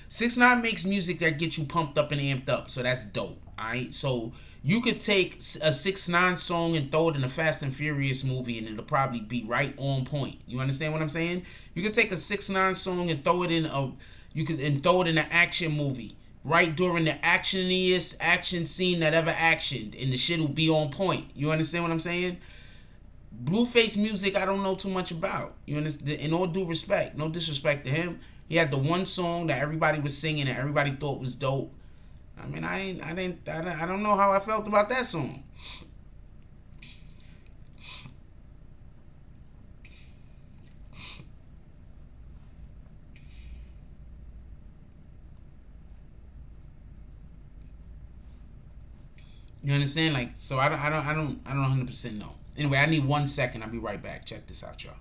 6ix9ine makes music that gets you pumped up and amped up, so that's dope, alright? So you could take a 6ix9ine song and throw it in a Fast and Furious movie and it'll probably be right on point. You understand what I'm saying? You could take a 6ix9ine song and throw it in an action movie right during the actioniest action scene that ever actioned, and the shit will be on point. You understand what I'm saying? Blueface music, I don't know too much about. You understand? In all due respect, no disrespect to him, he had the one song that everybody was singing and everybody thought was dope. I mean, I don't know how I felt about that song. You understand? Like, so I don't 100% know. Anyway, I need 1 second. I'll be right back. Check this out, y'all.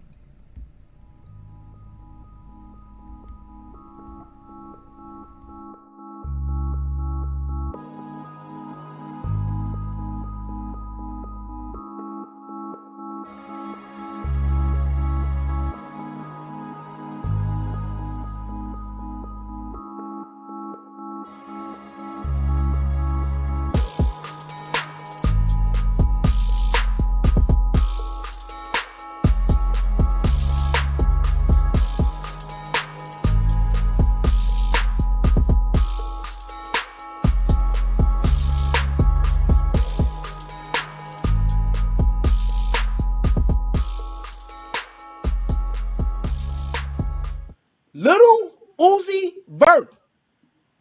Little Uzi Vert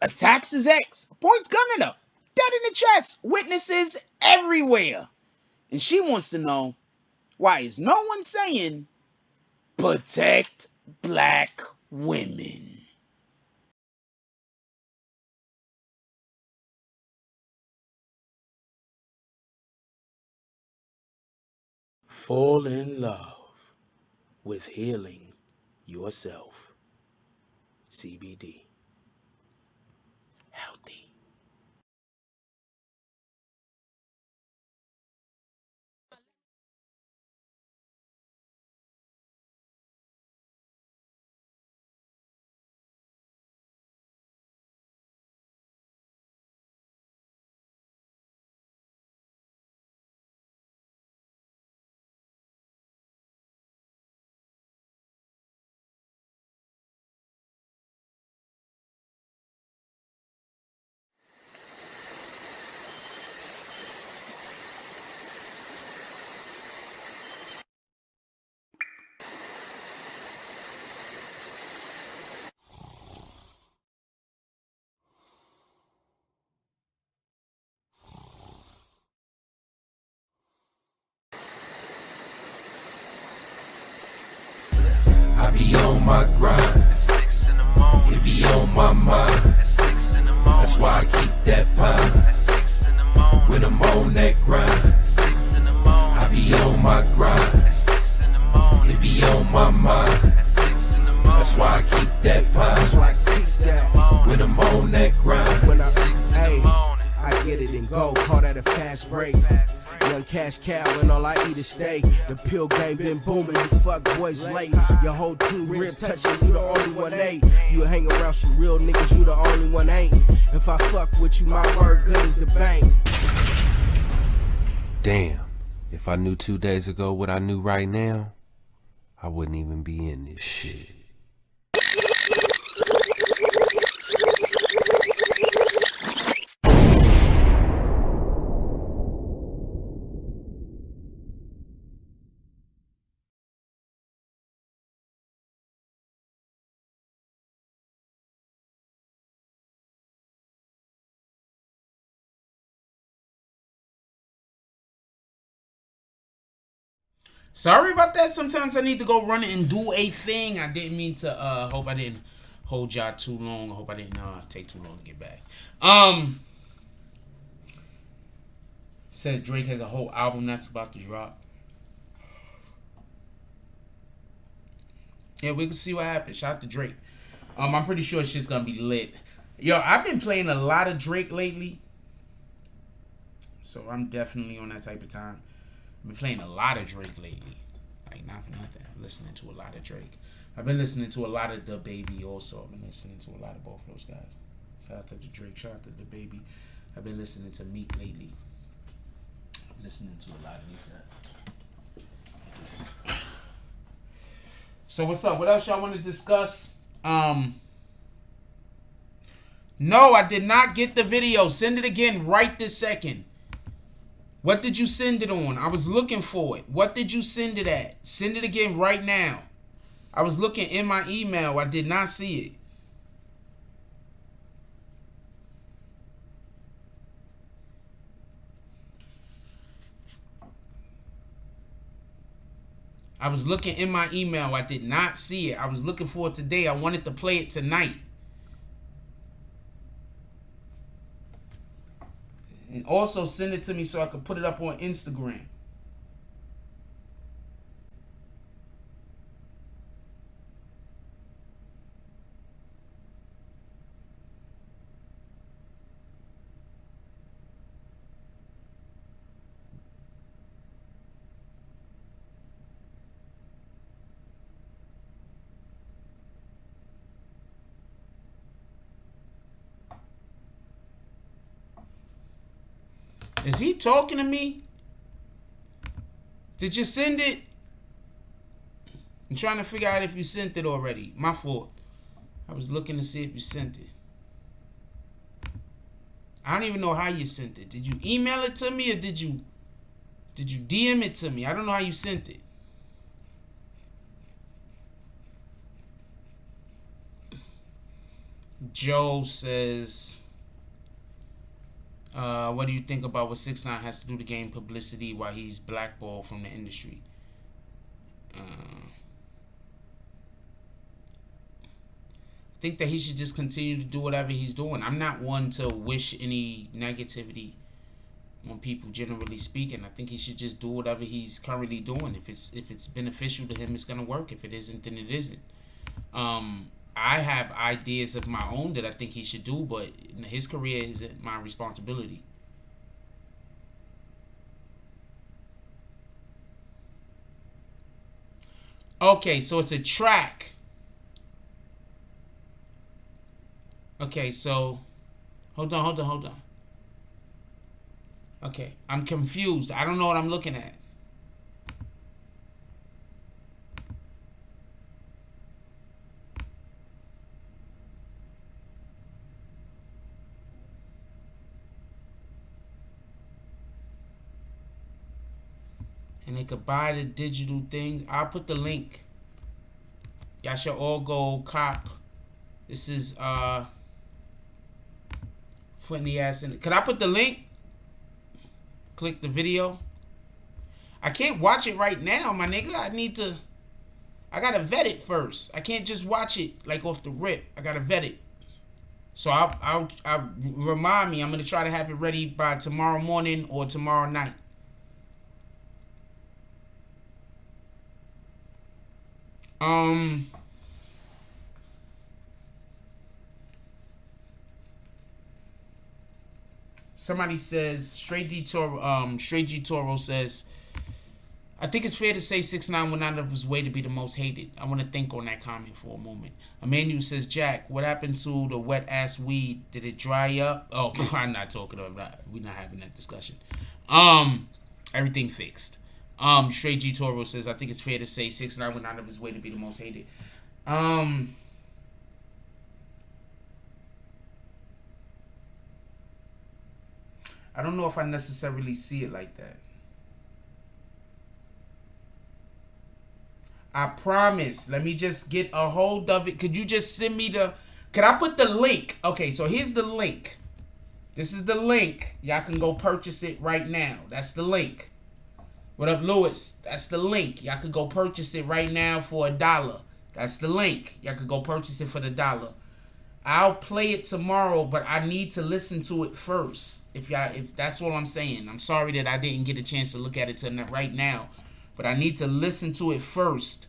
attacks his ex, points gun at her, dead in the chest, witnesses everywhere. And she wants to know, why is no one saying, protect black women? Fall in love with healing yourself. CBD. Healthy. my grind. It be on my mind. That's why I keep that pine. When I'm on that grind, I be on my grind. It be on my mind. That's why I keep that pine. When I'm on that grind. When I get it and go, call that a fast break. Young cash cow and all I eat is steak. The pill game been booming, you fuck boys late. Your whole team ribs touching, you the only one ain't. You hang around some real niggas, you the only one ain't. If I fuck with you, my word good as the bank. Damn, if I knew 2 days ago what I knew right now, I wouldn't even be in this shit. Sorry about that. Sometimes I need to go run and do a thing. I didn't mean to. Hope I didn't hold y'all too long. I hope I didn't take too long to get back. Said Drake has a whole album that's about to drop. Yeah, we can see what happens. Shout out to Drake. I'm pretty sure shit's gonna be lit. Yo, I've been playing a lot of Drake lately, so I'm definitely on that type of time. I've been playing a lot of Drake lately. Like, not for nothing. I'm listening to a lot of Drake. I've been listening to a lot of The Baby also. I've been listening to a lot of both of those guys. Shout out to the Drake. Shout out to The Baby. I've been listening to Meek lately. I'm listening to a lot of these guys. So what's up? What else y'all want to discuss? No, I did not get the video. Send it again right this second. What did you send it on? I was looking for it. What did you send it at? Send it again right now. I was looking in my email. I did not see it. I was looking in my email. I did not see it. I was looking for it today. I wanted to play it tonight. And also send it to me so I could put it up on Instagram. Is he talking to me? Did you send it? I'm trying to figure out if you sent it already. My fault. I was looking to see if you sent it. I don't even know how you sent it. Did you email it to me or did you DM it to me? I don't know how you sent it. Joe says, what do you think about what 6ix9ine has to do to gain publicity while he's blackballed from the industry? I think that he should just continue to do whatever he's doing. I'm not one to wish any negativity on people, generally speaking. I think he should just do whatever he's currently doing. If it's beneficial to him, it's gonna work. If it isn't, then it isn't. I have ideas of my own that I think he should do, but his career isn't my responsibility. Okay, so it's a track. Okay, so hold on. Okay, I'm confused. I don't know what I'm looking at. And they could buy the digital thing. I'll put the link. Y'all should all go cop. This is foot in the ass in it. Could I put the link? Click the video. I can't watch it right now, my nigga. I gotta vet it first. I can't just watch it like off the rip. I gotta vet it. So I'll remind me. I'm gonna try to have it ready by tomorrow morning or tomorrow night. Somebody says Straight G Toro says, I think it's fair to say 6ix9ine went out of his way to be the most hated. I want to think on that comment for a moment. Emmanuel says, Jack, what happened to the wet ass weed? Did it dry up? Oh, I'm not talking about that. We're not having that discussion. Everything fixed. Straight G Toro says, I think it's fair to say 6ix9ine went out of his way to be the most hated. I don't know if I necessarily see it like that. I promise. Let me just get a hold of it. Could you just send me the... Could I put the link? Okay, so here's the link. This is the link. Y'all can go purchase it right now. That's the link. What up, Lewis? That's the link. Y'all can go purchase it right now for $1. That's the link. Y'all can go purchase it for the $1. I'll play it tomorrow, but I need to listen to it first. If that's what I'm saying. I'm sorry that I didn't get a chance to look at it right now. But I need to listen to it first.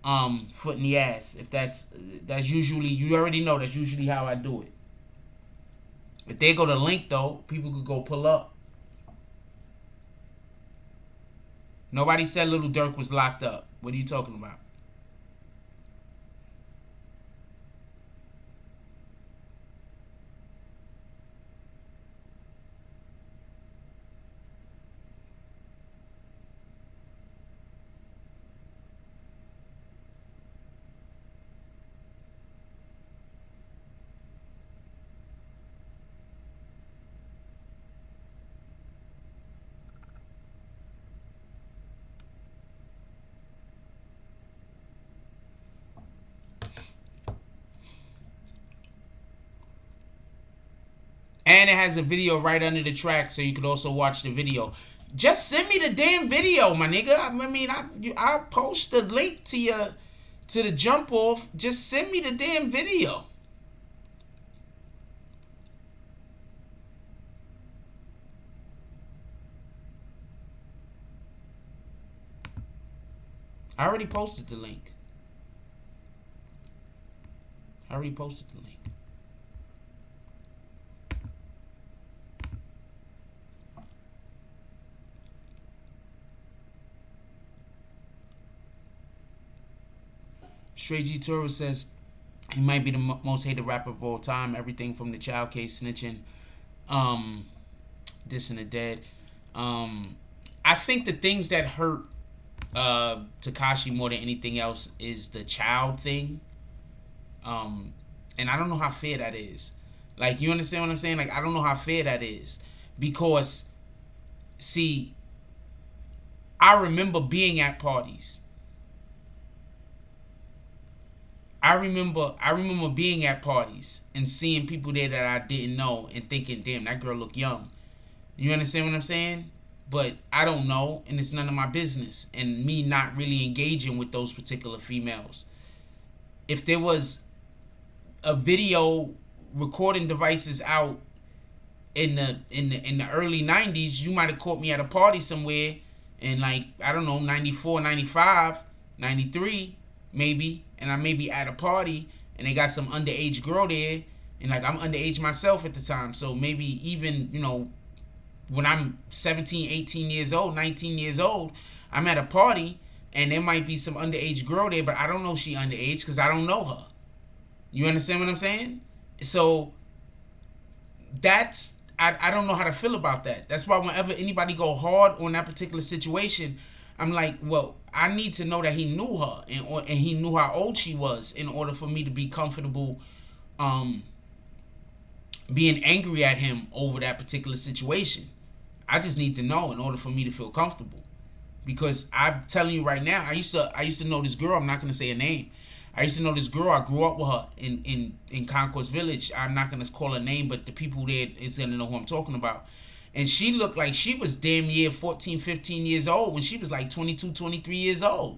Foot in the ass. If that's usually, you already know that's usually how I do it. If they go to link though, people could go pull up. Nobody said Lil Durk was locked up. What are you talking about? And it has a video right under the track, so you could also watch the video. Just send me the damn video, my nigga. I mean, I'll post the link to the jump off. Just send me the damn video. I already posted the link. Straight G Toro says he might be the most hated rapper of all time. Everything from the child case, snitching, dissing the dead. I think the things that hurt Tekashi more than anything else is the child thing. And I don't know how fair that is. Like, you understand what I'm saying? Like, I don't know how fair that is. Because, see, I remember being at parties. I remember being at parties and seeing people there that I didn't know and thinking, damn, that girl look young. You understand what I'm saying? But I don't know, and it's none of my business. And me not really engaging with those particular females. If there was a video recording devices out in the early 90s, you might have caught me at a party somewhere in, like, I don't know, 94, 95, 93 maybe, and I may be at a party and they got some underage girl there, and like I'm underage myself at the time, so maybe even, you know, when I'm 17, 18 years old, 19 years old, I'm at a party and there might be some underage girl there, but I don't know she underage because I don't know her. You understand what I'm saying? So that's, I don't know how to feel about that. That's why whenever anybody go hard on that particular situation, I'm like, well, I need to know that he knew her and he knew how old she was in order for me to be comfortable being angry at him over that particular situation. I just need to know in order for me to feel comfortable. Because I'm telling you right now, I used to know this girl. I'm not going to say her name. I used to know this girl. I grew up with her in Concourse Village. I'm not going to call her name, but the people there is going to know who I'm talking about. And she looked like she was damn near 14, 15 years old when she was like 22, 23 years old.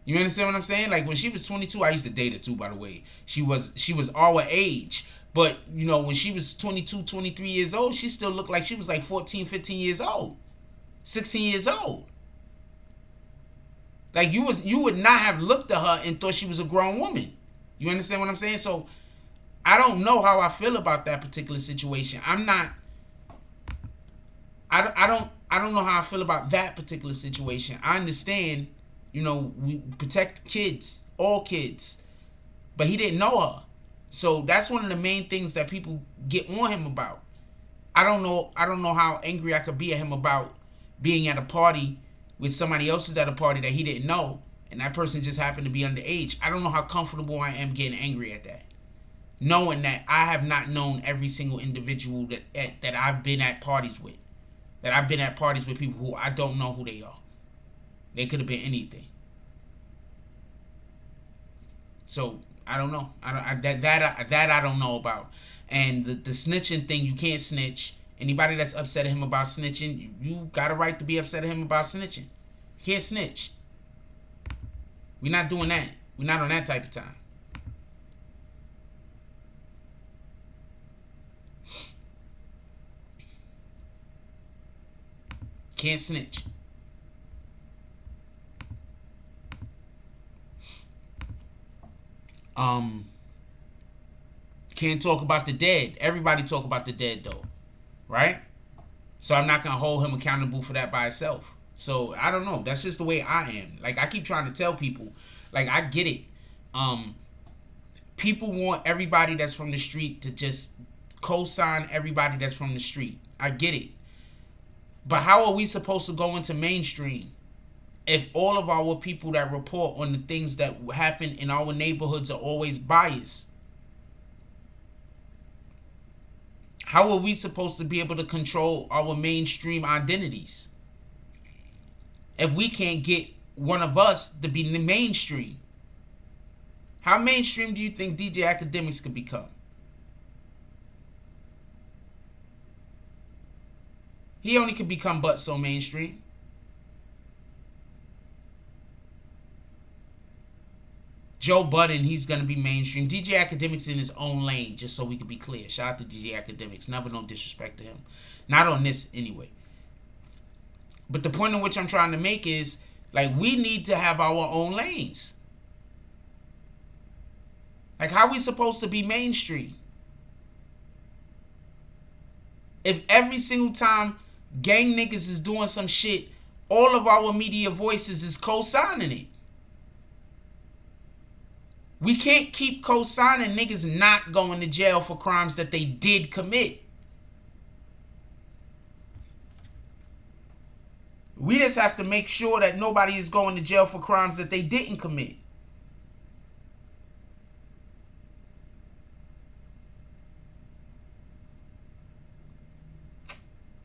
You understand what I'm saying? Like when she was 22, I used to date her too, by the way. She was our age. But, you know, when she was 22, 23 years old, she still looked like she was like 14, 15 years old. 16 years old. Like you would not have looked at her and thought she was a grown woman. You understand what I'm saying? So I don't know how I feel about that particular situation. I don't know how I feel about that particular situation. I understand, you know, we protect kids, all kids. But he didn't know her. So that's one of the main things that people get on him about. I don't know how angry I could be at him about being at a party with somebody else is at a party that he didn't know, and that person just happened to be underage. I don't know how comfortable I am getting angry at that. Knowing that I have not known every single individual that I've been at parties with. That I've been at parties with people who I don't know who they are. They could have been anything. So I don't know. That I don't know about. And the snitching thing, you can't snitch. Anybody that's upset at him about snitching, you got a right to be upset at him about snitching. You can't snitch. We're not doing that. We're not on that type of time. Can't snitch. Can't talk about the dead. Everybody talk about the dead though, right? So I'm not gonna hold him accountable for that by itself. So I don't know. That's just the way I am. Like I keep trying to tell people, like I get it. People want everybody that's from the street to just co-sign everybody that's from the street. I get it. But how are we supposed to go into mainstream if all of our people that report on the things that happen in our neighborhoods are always biased? How are we supposed to be able to control our mainstream identities if we can't get one of us to be in the mainstream? How mainstream do you think DJ Academics could become? He only could become but so mainstream. Joe Budden, he's going to be mainstream. DJ Academics in his own lane, just so we can be clear. Shout out to DJ Academics. Never no disrespect to him. Not on this anyway. But the point in which I'm trying to make is, like, we need to have our own lanes. Like, how are we supposed to be mainstream? If every single time gang niggas is doing some shit, all of our media voices is co-signing it. We can't keep co-signing niggas not going to jail for crimes that they did commit. We just have to make sure that nobody is going to jail for crimes that they didn't commit.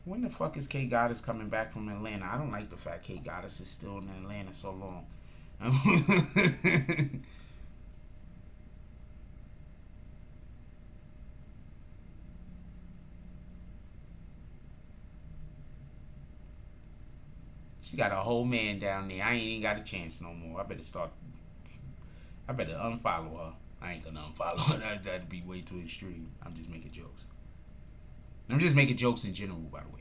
When the fuck is K Goddess coming back from Atlanta? I don't like the fact K Goddess is still in Atlanta so long. She got a whole man down there. I ain't even got a chance no more. I better unfollow her. I ain't gonna unfollow her. That'd be way too extreme. I'm just making jokes. I'm just making jokes in general, by the way.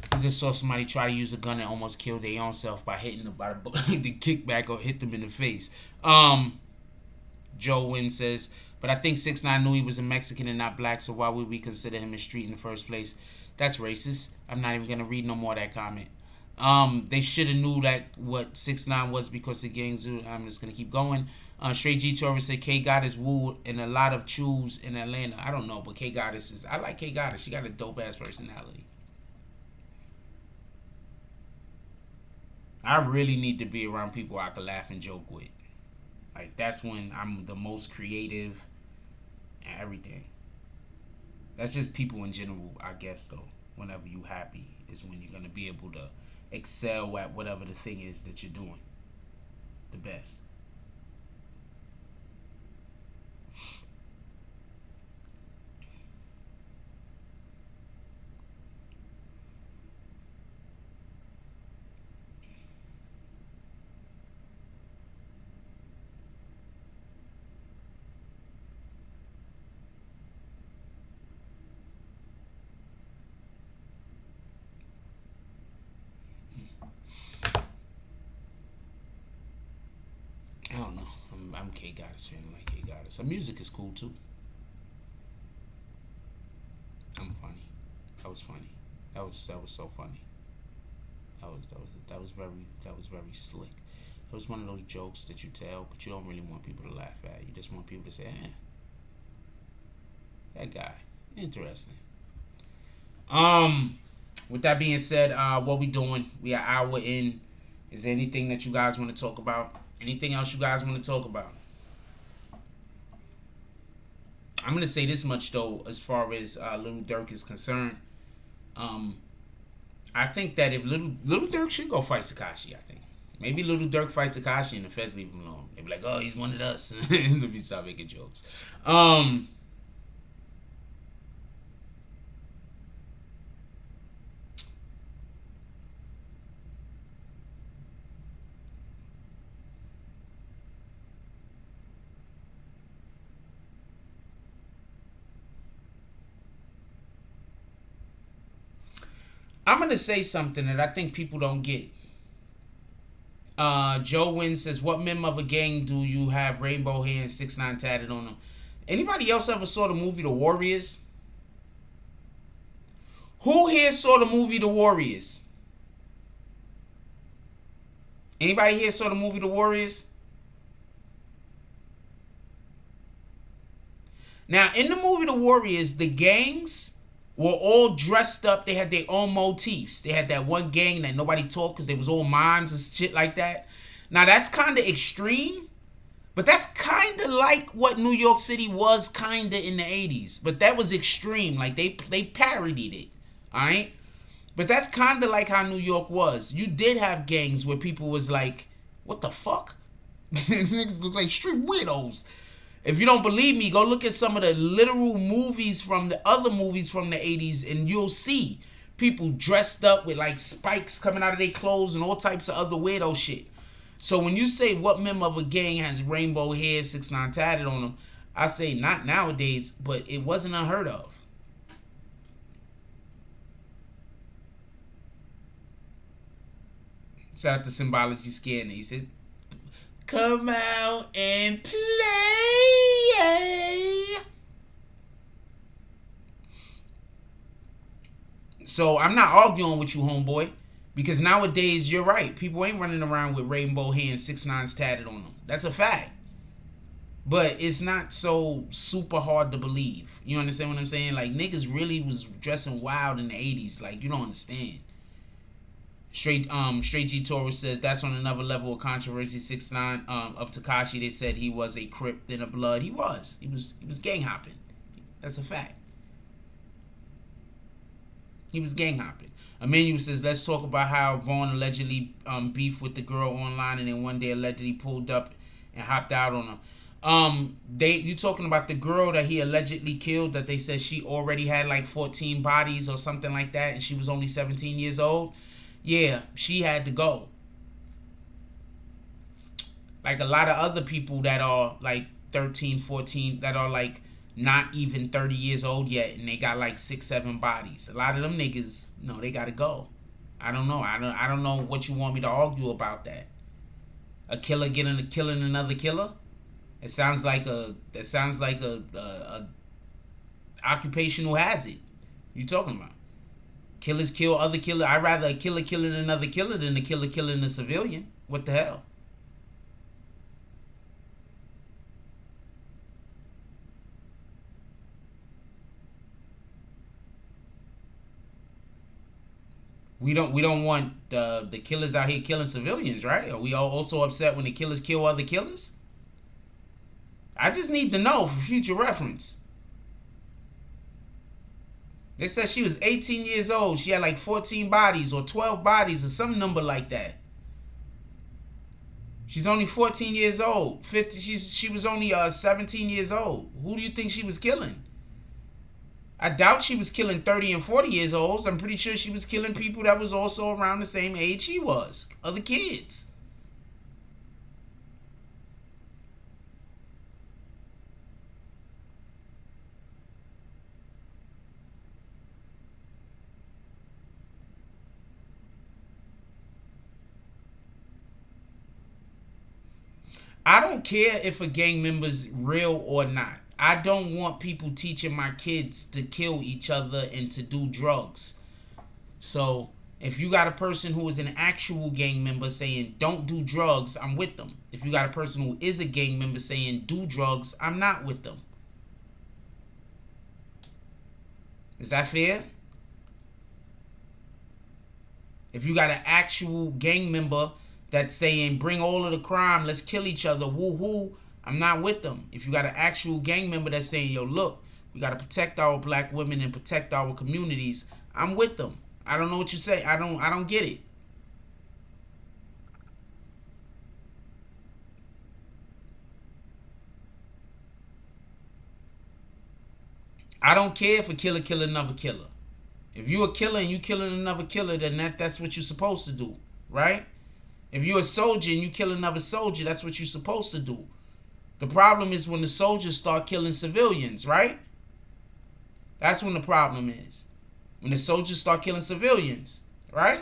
I just saw somebody try to use a gun and almost kill their own self by hitting them by the kickback or hit them in the face. Joe Wynn says, but I think 6ix9ine knew he was a Mexican and not black, so why would we consider him a street in the first place? That's racist. I'm not even going to read no more of that comment. They should have knew that what 6ix9ine was because the gangs. I'm just going to keep going. Straight G Torres said K Goddess woo and a lot of chews in Atlanta. I don't know, but K Goddess is. I like K Goddess. She got a dope ass personality. I really need to be around people I can laugh and joke with. Like, that's when I'm the most creative and everything. That's just people in general, I guess, though. Whenever you happy is when you're going to be able to excel at whatever the thing is that you're doing the best. I don't know. I'm K Goddess fan. I like K Goddess. Her music is cool too. I'm funny. That was funny. That was so funny. That was very slick. It was one of those jokes that you tell, but you don't really want people to laugh at. You just want people to say, that guy, interesting. With that being said, what we doing? We are an hour in. Is there anything that you guys want to talk about? Anything else you guys want to talk about? I'm going to say this much, though, as far as Lil Durk is concerned. I think that if Lil Durk should go fight Tekashi, I think. Maybe Lil Durk fight Tekashi and the feds leave him alone. They be like, oh, he's one of us. Let me stop making jokes. I'm going to say something that I think people don't get. Joe Wynn says, what member of a gang do you have rainbow hair and 6ix9ine tatted on them? Anybody else ever saw the movie The Warriors? Who here saw the movie The Warriors? Anybody here saw the movie The Warriors? Now, in the movie The Warriors, the gangs were all dressed up. They had their own motifs. They had that one gang that nobody talked because they was all mimes and shit like that. Now, that's kind of extreme, but that's kind of like what New York City was kind of in the 80s. But that was extreme. Like, they parodied it, all right? But that's kind of like how New York was. You did have gangs where people was like, what the fuck? Niggas look like street weirdos. If you don't believe me, go look at some of the literal movies from the other movies from the 80s and you'll see people dressed up with like spikes coming out of their clothes and all types of other weirdo shit. So when you say what member of a gang has rainbow hair, 6ix9ine tatted on them, I say not nowadays, but it wasn't unheard of. Shout out to Symbology Scared. He said, come out and play. So I'm not arguing with you, homeboy, because nowadays you're right. People ain't running around with rainbow hair and 6ix9ines tatted on them. That's a fact. But it's not so super hard to believe. You understand what I'm saying? Like, niggas really was dressing wild in the 80s. Like, you don't understand. Straight G Taurus says that's on another level of controversy. 6ix9ine of Tekashi, they said he was a Crip and a Blood. He was gang hopping. That's a fact. He was gang hopping. Emmanuel says, let's talk about how Vaughn allegedly beefed with the girl online and then one day allegedly pulled up and hopped out on her. You talking about the girl that he allegedly killed, that they said she already had like 14 bodies or something like that and she was only 17 years old? Yeah, she had to go. Like a lot of other people that are like 13, 14, that are like not even 30 years old yet, and they got like 6, 7 bodies. A lot of them niggas, no, they gotta go. I don't know. I don't know what you want me to argue about that. A killer killing another killer? It sounds like a occupational hazard. You talking about? Killers kill other killers. I'd rather a killer killing another killer than a killer killing a civilian. What the hell? We don't want the killers out here killing civilians, right? Are we all also upset when the killers kill other killers? I just need to know for future reference. They said she was 18 years old. She had like 14 bodies or 12 bodies or some number like that. She's only 14 years old. She was only 17 years old. Who do you think she was killing? I doubt she was killing 30 and 40 years olds. I'm pretty sure she was killing people that was also around the same age she was. Other kids. I don't care if a gang member's real or not. I don't want people teaching my kids to kill each other and to do drugs. So if you got a person who is an actual gang member saying don't do drugs, I'm with them. If you got a person who is a gang member saying do drugs, I'm not with them. Is that fair? If you got an actual gang member that's saying bring all of the crime, let's kill each other, woo-hoo, I'm not with them. If you got an actual gang member that's saying, yo, look, we got to protect our black women and protect our communities, I'm with them. I don't know what you say. I don't get it. I don't care if a killer kill another killer. If you a killer and you killing another killer, then that's what you're supposed to do, right? If you're a soldier and you kill another soldier, that's what you're supposed to do. The problem is when the soldiers start killing civilians, right? That's when the problem is. When the soldiers start killing civilians, right?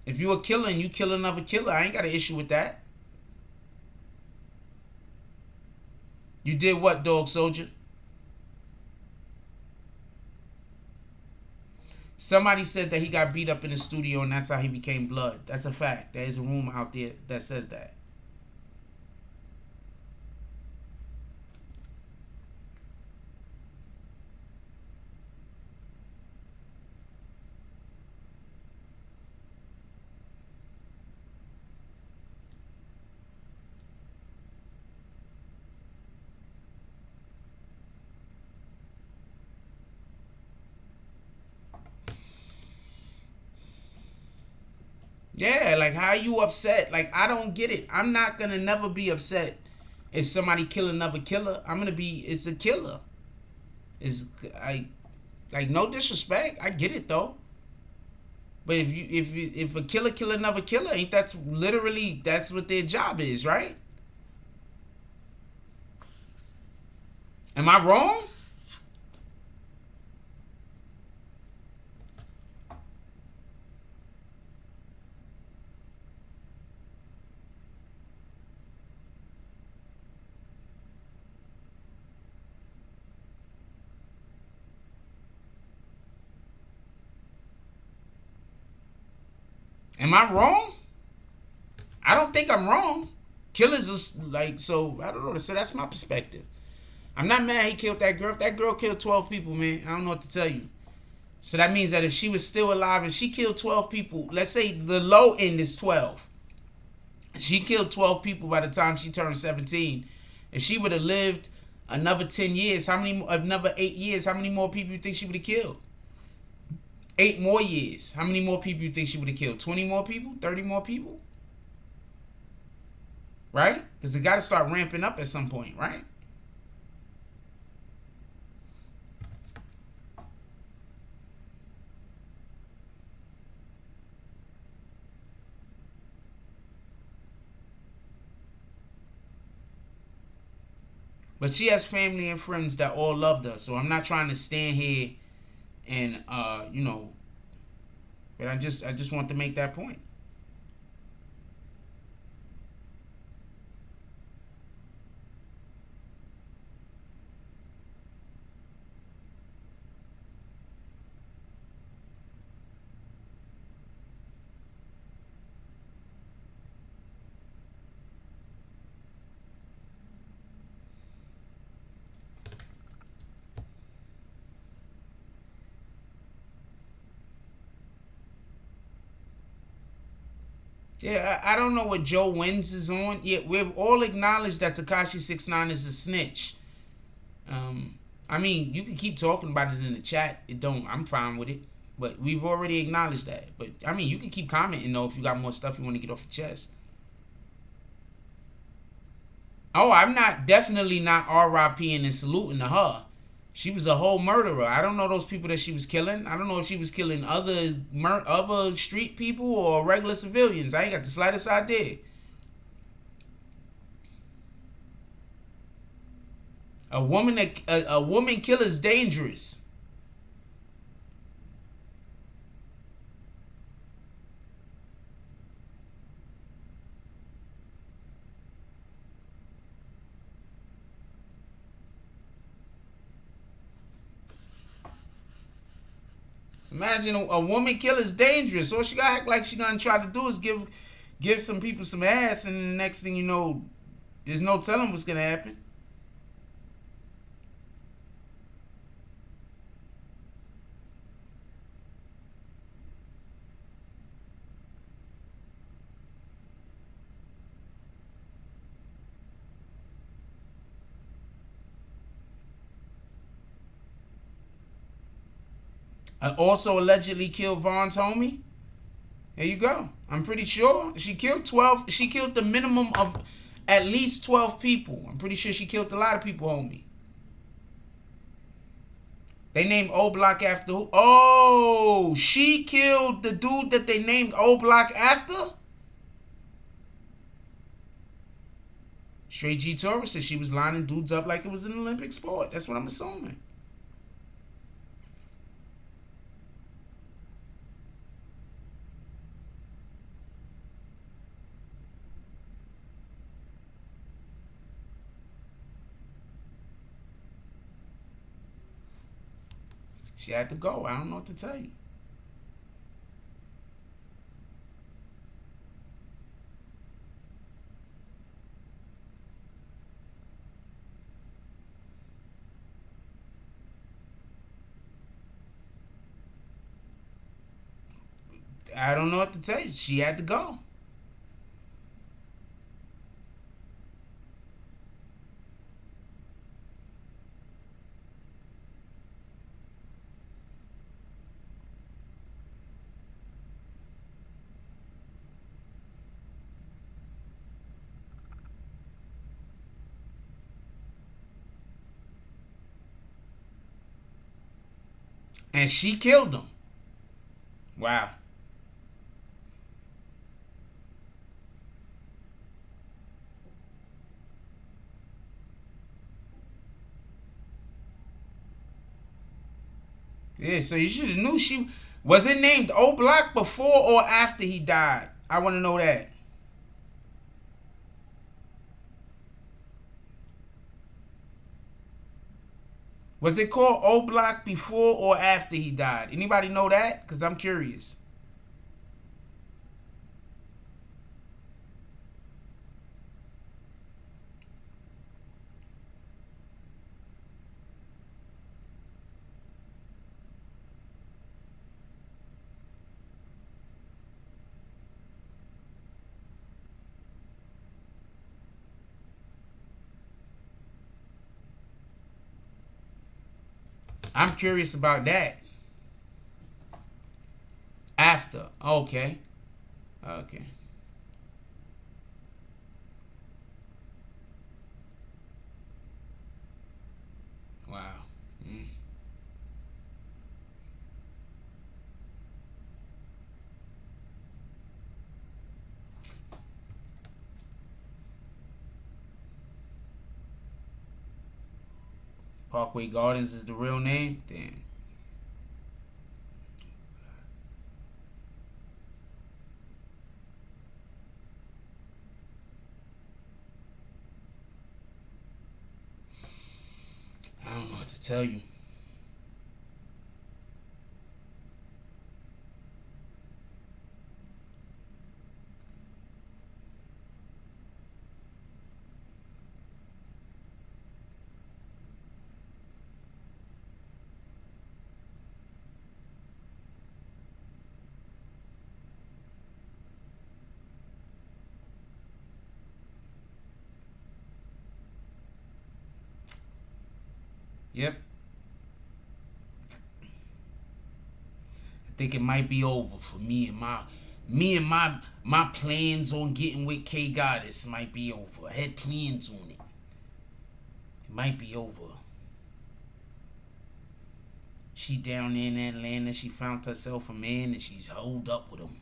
If you're a killer and you kill another killer, I ain't got an issue with that. You did what, dog soldier? Somebody said that he got beat up in the studio and that's how he became blood. That's a fact. There is a rumor out there that says that. Yeah, like how you upset? Like I don't get it. I'm not gonna never be upset if somebody kill another killer. I'm gonna be, it's a killer. Like no disrespect. I get it though. But if a killer kill another killer, ain't that's literally that's what their job is, right? Am I wrong? Am I wrong? I don't think I'm wrong. Killers is like, so I don't know. So that's my perspective. I'm not mad he killed that girl. If that girl killed 12 people, man, I don't know what to tell you. So that means that if she was still alive and she killed 12 people, let's say the low end is 12. She killed 12 people by the time she turned 17. If she would have lived another 10 years, another 8 years, how many more people you think she would have killed? 8 more years. How many more people you think she would have killed? 20 more people? 30 more people? Right? Because it got to start ramping up at some point, right? But she has family and friends that all loved her. So I'm not trying to stand here and you know, but I just want to make that point. Yeah, I don't know what Joe Wins is on. Yeah, we've all acknowledged that Tekashi 6ix9ine is a snitch. I mean, you can keep talking about it in the chat. It don't. I'm fine with it. But we've already acknowledged that. But I mean, you can keep commenting though if you got more stuff you want to get off your chest. Oh, I'm definitely not RIPing and saluting to her. She was a whole murderer. I don't know those people that she was killing. I don't know if she was killing other street people or regular civilians. I ain't got the slightest idea. A woman killer is dangerous. Imagine a woman killer is dangerous. All she gotta act like she gonna try to do is give some people some ass, and the next thing you know, there's no telling what's gonna happen. Also allegedly killed Vaughn's homie. There you go. I'm pretty sure she killed 12. She killed the minimum of at least 12 people. I'm pretty sure she killed a lot of people, homie. They named O Block after who? Oh, she killed the dude that they named O Block after? Straight G Torres said she was lining dudes up like it was an Olympic sport. That's what I'm assuming. She had to go. I don't know what to tell you. I don't know what to tell you. She had to go. And she killed him. Wow. Yeah, so you should have knew she... Was it named O Block before or after he died? I want to know that. Was it called O Block before or after he died? Anybody know that? Because I'm curious. I'm curious about that. After. Okay. Okay. Wow. Parkway Gardens is the real name? Damn. I don't know what to tell you. Yep. think it might be over for me and my plans on getting with K Goddess might be over. I had plans on it. It might be over. She down in Atlanta, she found herself a man and she's holed up with him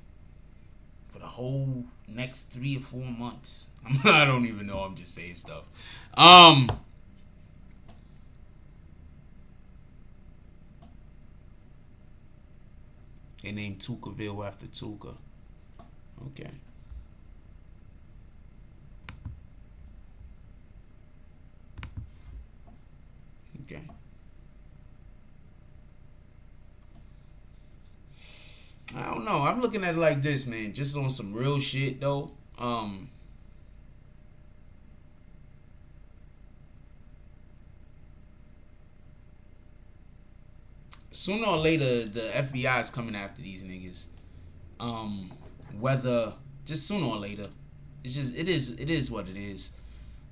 for the whole next 3 or 4 months. I don't even know, I'm just saying stuff. They named Tukaville after Tuka. Okay. Okay. I don't know. I'm looking at it like this, man. Just on some real shit, though. Sooner or later, the FBI is coming after these niggas. Whether just sooner or later, it is what it is.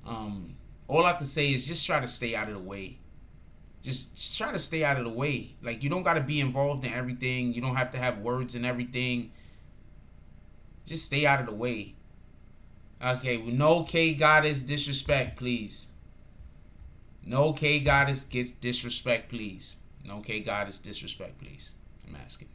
All I can say is just try to stay out of the way. Just try to stay out of the way. Like, you don't got to be involved in everything. You don't have to have words in everything. Just stay out of the way. Okay, no K Goddess disrespect, please. No K Goddess gets disrespect, please. No K Goddess disrespect, please. I'm asking.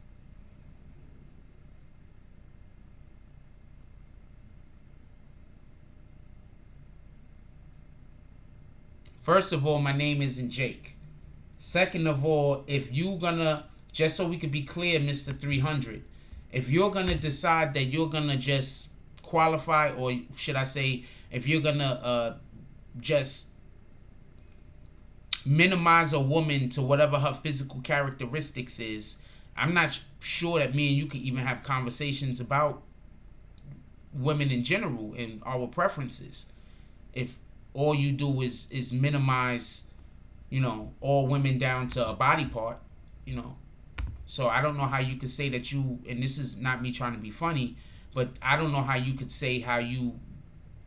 First of all, my name isn't Jake. Second of all, if you gonna, just so we could be clear, Mr. 300, if you're gonna decide that you're gonna just qualify, or should I say, if you're gonna just minimize a woman to whatever her physical characteristics is, I'm not sure that me and you could even have conversations about women in general and our preferences. If all you do is minimize, you know, all women down to a body part, you know. So I don't know how you could say that you, and this is not me trying to be funny, but I don't know how you could say how you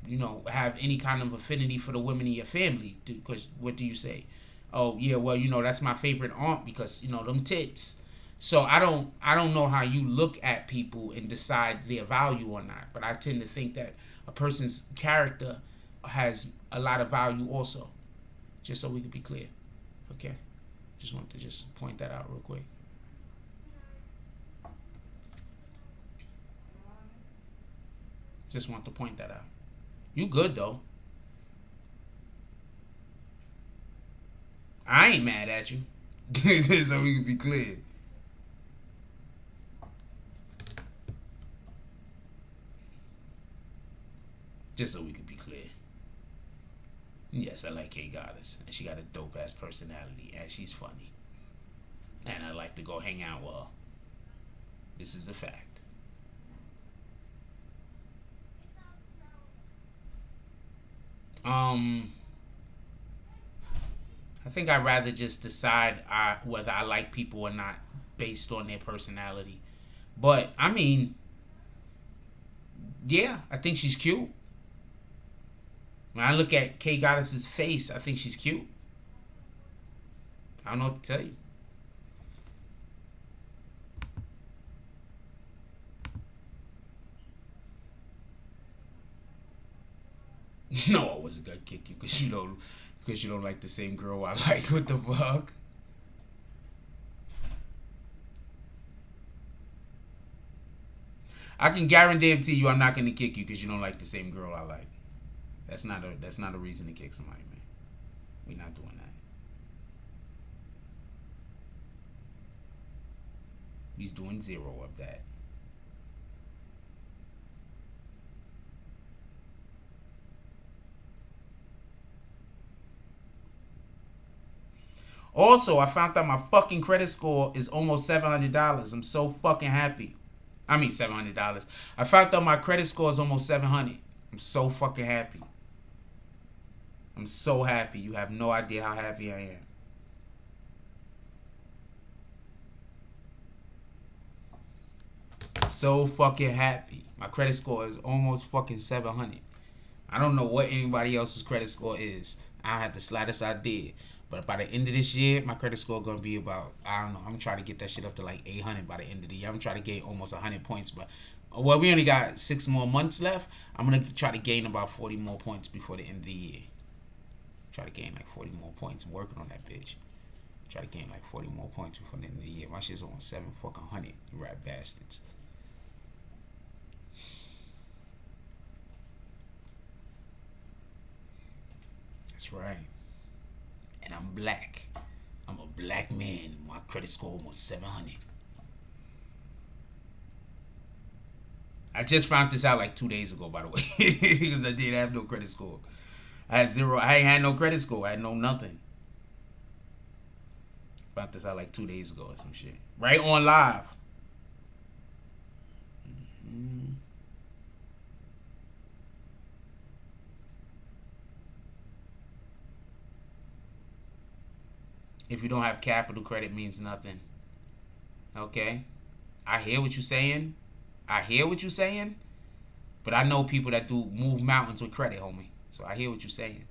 know, have any kind of affinity for the women in your family. Because what do you say? Oh, yeah, well, you know, that's my favorite aunt because, you know, them tits. So I don't know how you look at people and decide their value or not. But I tend to think that a person's character has a lot of value also. Just so we can be clear. Okay? Just wanted to just point that out real quick. Just want to point that out. You good, though. I ain't mad at you. So we can be clear. Just so we can be clear. Yes, I like K Goddess. And she got a dope ass personality. And she's funny. And I like to go hang out with her. This is the fact. I think I'd rather just decide whether I like people or not based on their personality. But, I mean, yeah, I think she's cute. When I look at K Goddess's face, I think she's cute. I don't know what to tell you. No, I wasn't gonna kick you because you don't like the same girl I like. What the fuck? I can guarantee you I'm not gonna kick you because you don't like the same girl I like. That's not a reason to kick somebody, man. We're not doing that. He's doing 0 of that. Also, I found out my fucking credit score is almost $700. I'm so fucking happy. I mean $700. I found out my credit score is almost 700. I'm so fucking happy. I'm so happy. You have no idea how happy I am. So fucking happy. My credit score is almost fucking 700. I don't know what anybody else's credit score is. I had the slightest idea. But by the end of this year, my credit score gonna be about, I don't know, I'm trying to get that shit up to like 800 by the end of the year. I'm trying to gain almost 100 points, but well, we only got 6 more months left. I'm gonna try to gain about 40 more points before the end of the year. Try to gain like 40 more points. I'm working on that bitch. Try to gain like 40 more points before the end of the year. My shit's on 700, you rat bastards. That's right. And I'm black. I'm a black man. My credit score almost 700. I just found this out like 2 days ago, by the way, because I didn't have no credit score. I had zero. I ain't had no credit score. I had no nothing. Found this out like 2 days ago or some shit. Right on live. Mm-hmm. If you don't have capital, credit means nothing. Okay? I hear what you're saying. I hear what you're saying. But I know people that do move mountains with credit, homie. So I hear what you're saying.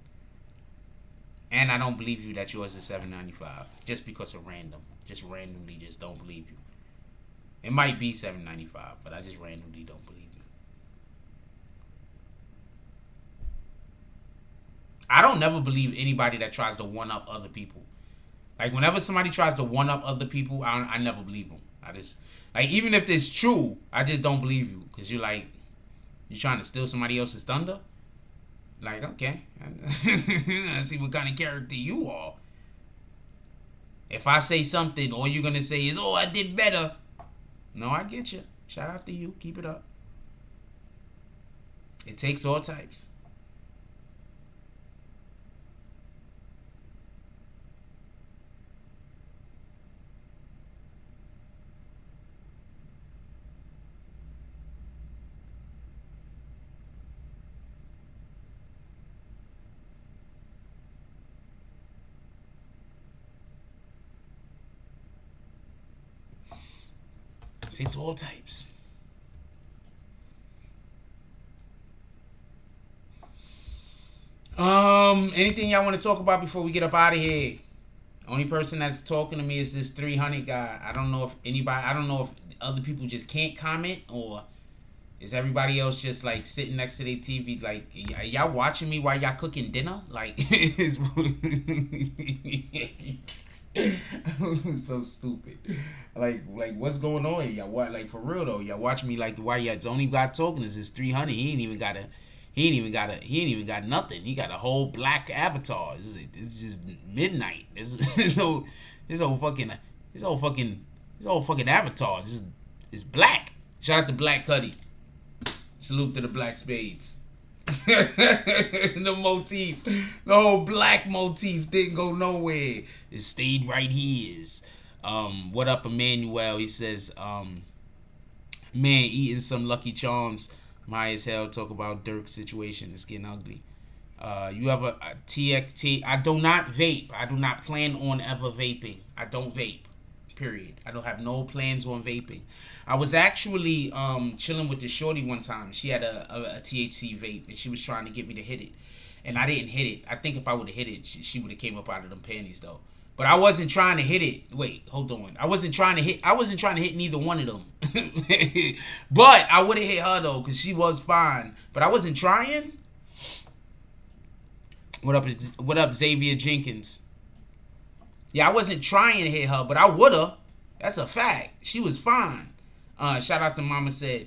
And I don't believe you that yours is $7.95. Just because of random. Just randomly just don't believe you. It might be $7.95, but I just randomly don't believe you. I don't never believe anybody that tries to one-up other people. Like, whenever somebody tries to one-up other people, I never believe them. I just, like, even if it's true, I just don't believe you. Because you're like, you're trying to steal somebody else's thunder? Like, okay. I see what kind of character you are. If I say something, all you're going to say is, oh, I did better. No, I get you. Shout out to you. Keep it up. It takes all types. Takes all types. Anything y'all want to talk about before we get up out of here? Only person that's talking to me is this 300 guy. I don't know if other people just can't comment, or is everybody else just like sitting next to their TV like, y'all watching me while y'all cooking dinner? Like, it's so stupid. Like what's going on? Y'all what? Like, for real though, y'all watch me like why y'all only got talking is this 300. He ain't even got nothing. He got a whole black avatar. It's just midnight. His whole fucking avatar is black. Shout out to Black Cuddy. Salute to the Black Spades. The whole black motif didn't go nowhere. It stayed right here. What up, Emmanuel? He says, man, eating some Lucky Charms. My as hell. Talk about Durk's situation. It's getting ugly. You have a TXT. I do not vape. I do not plan on ever vaping. I don't vape. Period. I don't have no plans on vaping. I was actually chilling with this shorty one time. She had a THC vape, and she was trying to get me to hit it, and I didn't hit it. I think if I would have hit it, she would have came up out of them panties though. But I wasn't trying to hit it. Wait, hold on. I wasn't trying to hit neither one of them. But I would have hit her though, cause she was fine. But I wasn't trying. What up, Xavier Jenkins? Yeah, I wasn't trying to hit her, but I woulda. That's a fact. She was fine. Shout out to Mama says,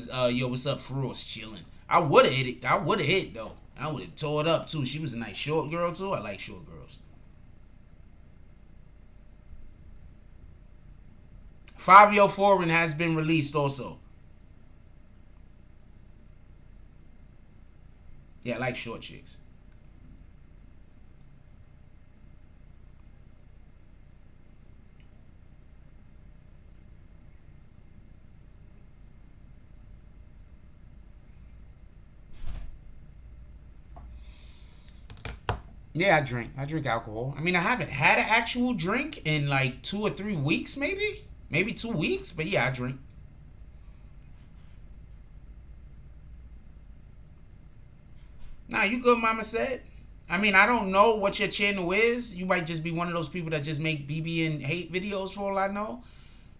yo, what's up, Frost? Chilling. I woulda hit it. I woulda hit though. I woulda tore it up too. She was a nice short girl too. I like short girls. 5-Yo Foreign has been released also. Yeah, I like short chicks. Yeah, I drink. I drink alcohol. I mean, I haven't had an actual drink in like 2 or 3 weeks, maybe. Maybe 2 weeks, but yeah, I drink. Nah, you good, Mama said. I mean, I don't know what your channel is. You might just be one of those people that just make BB and hate videos for all I know.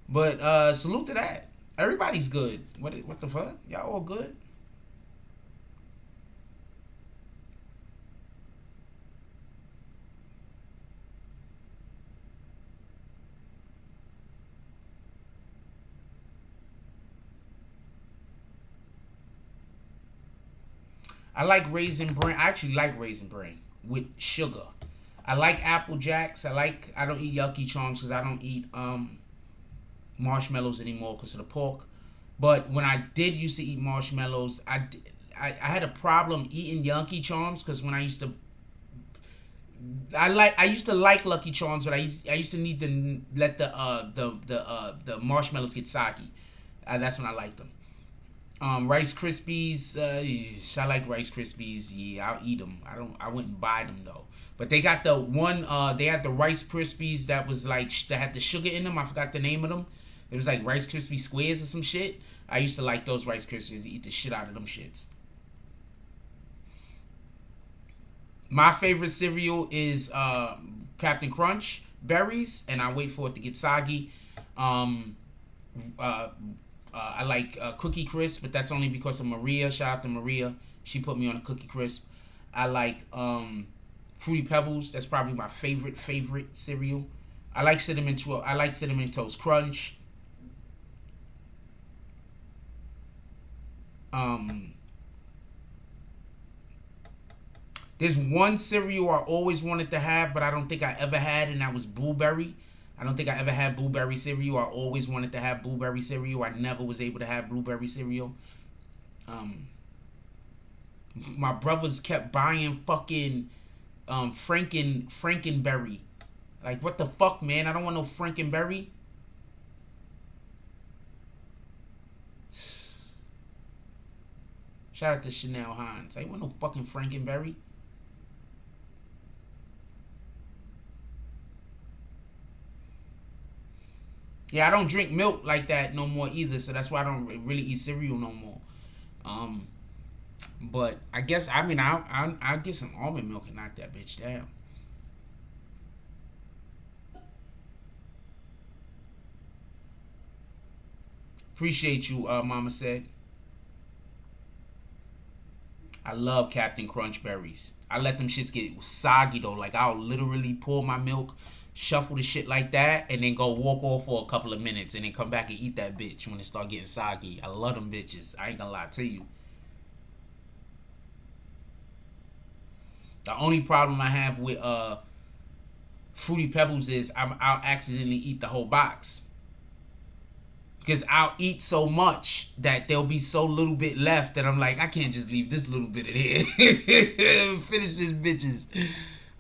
But salute to that. Everybody's good. What the fuck? Y'all all good? I like Raisin Bran. I actually like Raisin Bran with sugar. I like Apple Jacks. I don't eat Yucky Charms because I don't eat marshmallows anymore because of the pork. But when I did used to eat marshmallows, I had a problem eating Yucky Charms because when I used to like Lucky Charms, but I used to need to let the marshmallows get soggy. That's when I liked them. Rice Krispies, I like Rice Krispies. Yeah, I'll eat them. I wouldn't buy them though. But they got the one. They had the Rice Krispies that was like that had the sugar in them. I forgot the name of them. It was like Rice Krispie squares or some shit. I used to like those Rice Krispies. Eat the shit out of them shits. My favorite cereal is Captain Crunch berries, and I wait for it to get soggy. I like Cookie Crisp, but that's only because of Maria. Shout out to Maria. She put me on a Cookie Crisp. I like Fruity Pebbles. That's probably my favorite cereal. I like Cinnamon Toast Crunch. There's one cereal I always wanted to have, but I don't think I ever had, and that was Blueberry. I don't think I ever had Blueberry cereal. I always wanted to have Blueberry cereal. I never was able to have Blueberry cereal. My brothers kept buying fucking Frankenberry. Like, what the fuck, man? I don't want no Frankenberry. Shout out to Chanel Hines. I want no fucking Frankenberry. Yeah, I don't drink milk like that no more either, so that's why I don't really eat cereal no more. But I guess, I mean, I'll get some almond milk and knock that bitch down. Appreciate you, Mama said. I love Captain Crunch berries. I let them shits get soggy though. Like, I'll literally pour my milk, shuffle the shit like that, and then go walk off for a couple of minutes and then come back and eat that bitch when it start getting soggy. I love them bitches. I ain't gonna lie to you. The only problem I have with Fruity Pebbles is I'll accidentally eat the whole box. Because I'll eat so much that there'll be so little bit left that I'm like, I can't just leave this little bit of here. Finish this bitches.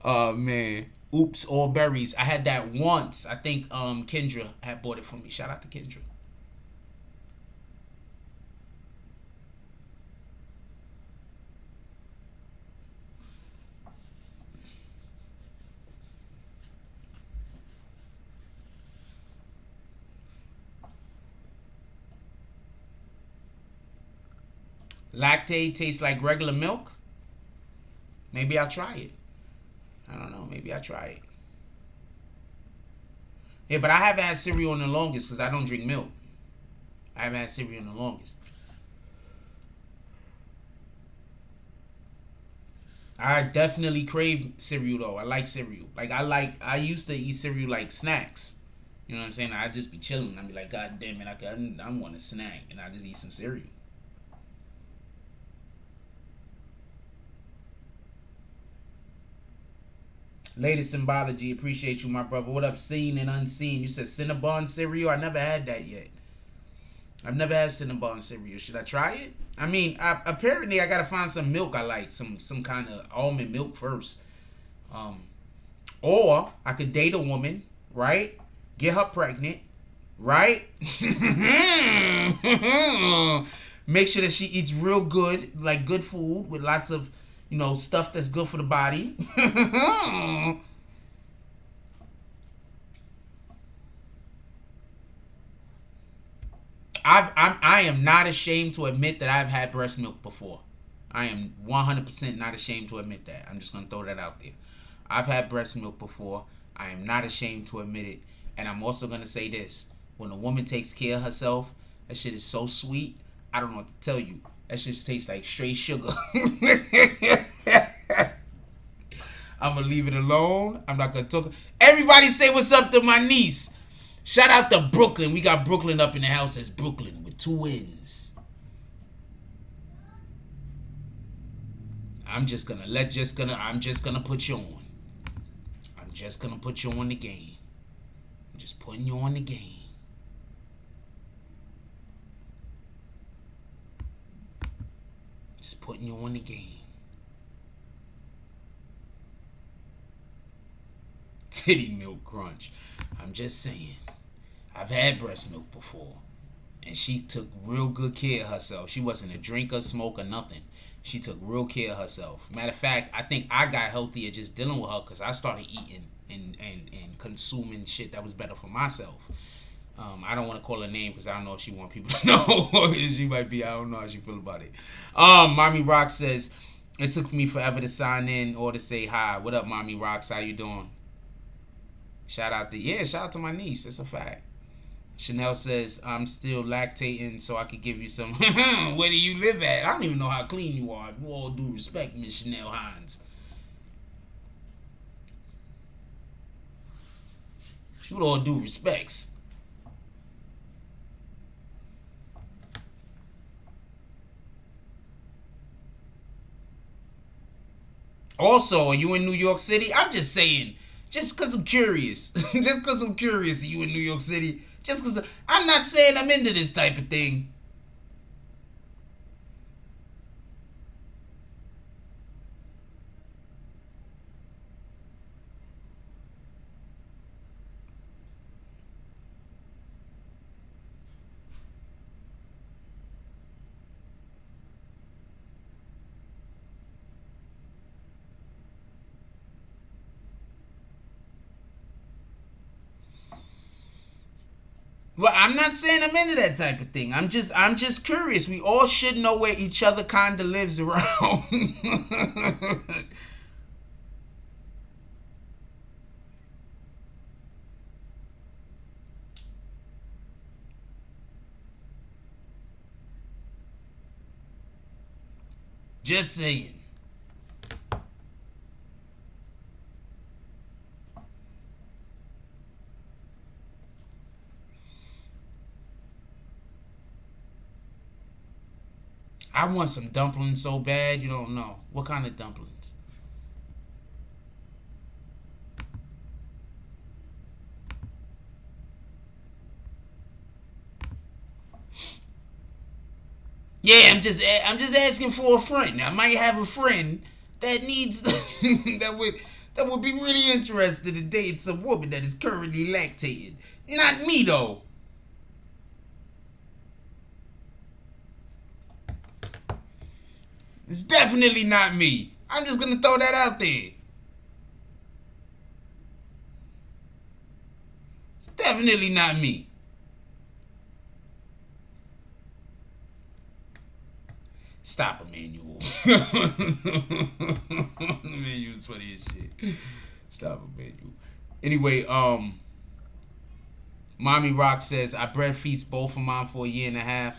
Oh, man. Oops, all berries. I had that once. I think Kendra had bought it for me. Shout out to Kendra. Lactate tastes like regular milk. Maybe I'll try it. I don't know. Maybe I'll try it. Yeah, but I haven't had cereal in the longest because I don't drink milk. I haven't had cereal in the longest. I definitely crave cereal though. I like cereal. Like I used to eat cereal like snacks. You know what I'm saying? I'd just be chilling. I'd be like, God damn it, I want a snack, and I just eat some cereal. Latest Symbology, appreciate you, my brother. What up, Seen and Unseen? You said Cinnabon cereal? I never had that yet. I've never had Cinnabon cereal. Should I try it? I mean, apparently I gotta find some milk I like, some kind of almond milk first. Or I could date a woman, right? Get her pregnant, right? Make sure that she eats real good, like good food with lots of, you know, stuff that's good for the body. I am not ashamed to admit that I've had breast milk before. I am 100% not ashamed to admit that. I'm just going to throw that out there. I've had breast milk before. I am not ashamed to admit it. And I'm also going to say this. When a woman takes care of herself, that shit is so sweet. I don't know what to tell you. That shit tastes like straight sugar. I'm going to leave it alone. I'm not going to talk. Everybody say what's up to my niece. Shout out to Brooklyn. We got Brooklyn up in the house as Brooklyn with 2 N's. I'm just gonna put you on. I'm just gonna put you on the game. I'm just putting you on the game. Just putting you on the game. Titty milk crunch. I'm just saying. I've had breast milk before. And she took real good care of herself. She wasn't a drinker, smoker, nothing. She took real care of herself. Matter of fact, I think I got healthier just dealing with her because I started eating and consuming shit that was better for myself. I don't want to call her name because I don't know if she want people to know. She might be, I don't know how she feel about it. Mommy Rock says, it took me forever to sign in or to say hi. What up, Mommy Rocks? How you doing? Shout out to my niece. That's a fact. Chanel says, I'm still lactating so I could give you some. Where do you live at? I don't even know how clean you are. With all due respect, Miss Chanel Hines. With all due respects. Also, are you in New York City? I'm just saying. Just because I'm curious. Just because I'm curious, are you in New York City? Just because I'm not saying I'm into this type of thing. Well, I'm not saying I'm into that type of thing. I'm just curious. We all should know where each other kinda lives around. Just saying. I want some dumplings so bad, you don't know. What kind of dumplings? Yeah, I'm just asking for a friend. I might have a friend that needs that would be really interested in dating some woman that is currently lactating. Not me though. It's definitely not me. I'm just gonna throw that out there. It's definitely not me. Stop, Emmanuel. Emmanuel's funny as shit. Stop, Emmanuel. Anyway, Mommy Rock says, I breastfeed both of mine for 1.5 years.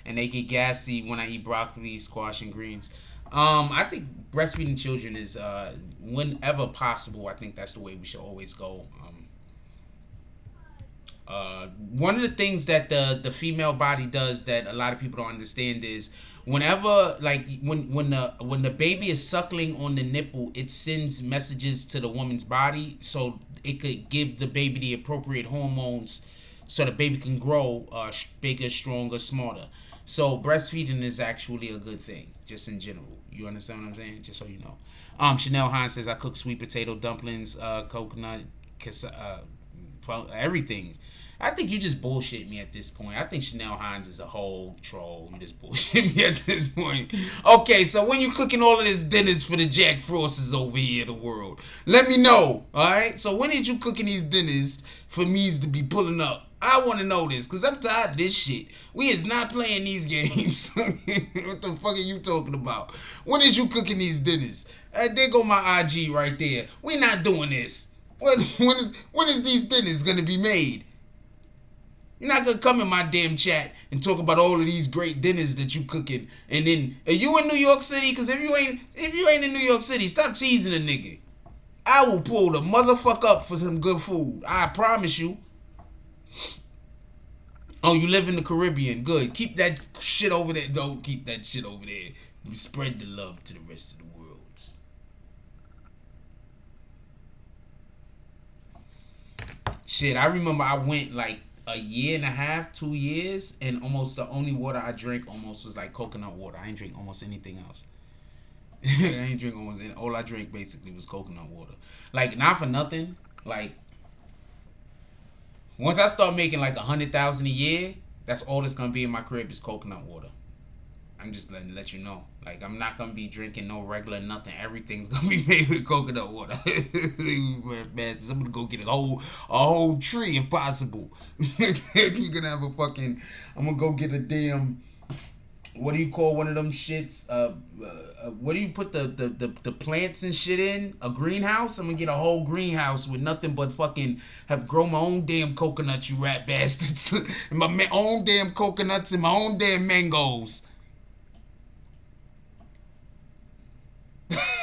And they get gassy when I eat broccoli, squash, and greens. I think breastfeeding children is, whenever possible, I think that's the way we should always go. One of the things that the female body does that a lot of people don't understand is whenever, like, when the baby is suckling on the nipple, it sends messages to the woman's body so it could give the baby the appropriate hormones so the baby can grow bigger, stronger, smarter. So breastfeeding is actually a good thing, just in general. You understand what I'm saying? Just so you know. Chanel Hines says, I cook sweet potato dumplings, coconut, everything. I think you just bullshit me at this point. I think Chanel Hines is a whole troll. You just bullshit me at this point. Okay, so when you cooking all of this dinners for the Jack Frosters over here in the world, let me know, alright? So when did you cooking these dinners for me's to be pulling up? I want to know this, because I'm tired of this shit. We is not playing these games. What the fuck are you talking about? When is you cooking these dinners? There go my IG right there. We not doing this. When is these dinners going to be made? You're not going to come in my damn chat and talk about all of these great dinners that you cooking. And then, are you in New York City? Because if you ain't in New York City, stop teasing a nigga. I will pull the motherfucker up for some good food. I promise you. Oh, you live in the Caribbean. Good. Keep that shit over there. Don't keep that shit over there. You spread the love to the rest of the world. Shit, I remember I went like a year and a half, 2 years, and almost the only water I drank almost was like coconut water. I ain't drink almost anything else. I ain't drink almost anything. All I drank basically was coconut water. Like, not for nothing. Like, once I start making like $100,000 a year, that's all that's gonna be in my crib is coconut water. I'm just let you know. Like, I'm not gonna be drinking no regular nothing. Everything's gonna be made with coconut water. Bastards, I'm gonna go get a whole tree if possible. You're gonna have a fucking. I'm gonna go get a damn. What do you call one of them shits? What do you put the plants and shit in? A greenhouse? I'm gonna get a whole greenhouse with nothing but fucking have grown my own damn coconuts, you rat bastards. And my own damn coconuts and my own damn mangoes.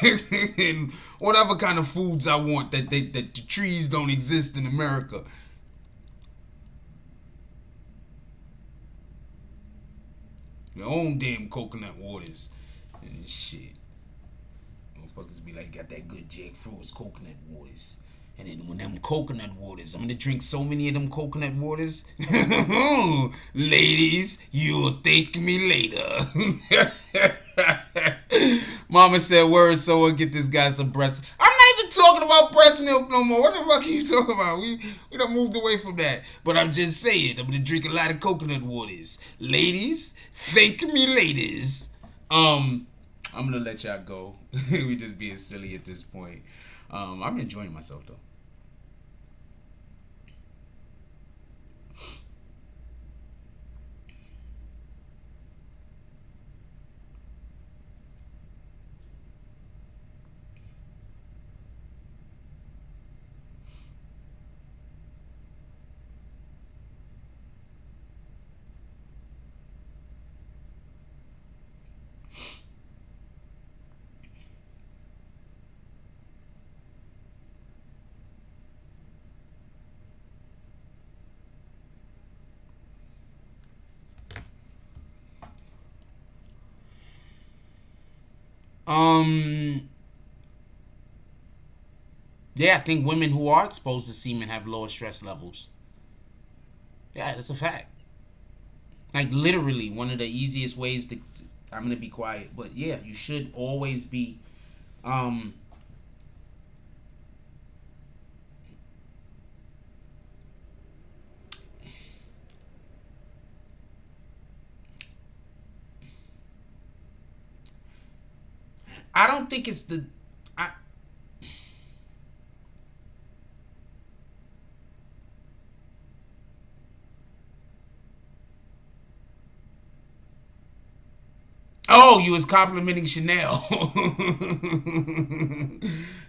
And whatever kind of foods I want that the trees don't exist in America. Your own damn coconut waters and shit. Motherfuckers be like, got that good Jack Frost coconut waters. And then when them coconut waters, I'm gonna drink so many of them coconut waters. Ladies, you'll thank me later. Mama said, word, so we'll get this guy some breast. I'm not even talking about breast milk no more. What the fuck are you talking about? We done moved away from that. But I'm just saying, I'm gonna drink a lot of coconut waters. Ladies, thank me ladies. I'm gonna let y'all go. We just being silly at this point. I'm enjoying myself though. Yeah, I think women who are exposed to semen have lower stress levels. Yeah, that's a fact. Like, literally, one of the easiest ways to I'm gonna be quiet, but yeah, you should always be I don't think it's the Oh, you was complimenting Chanel.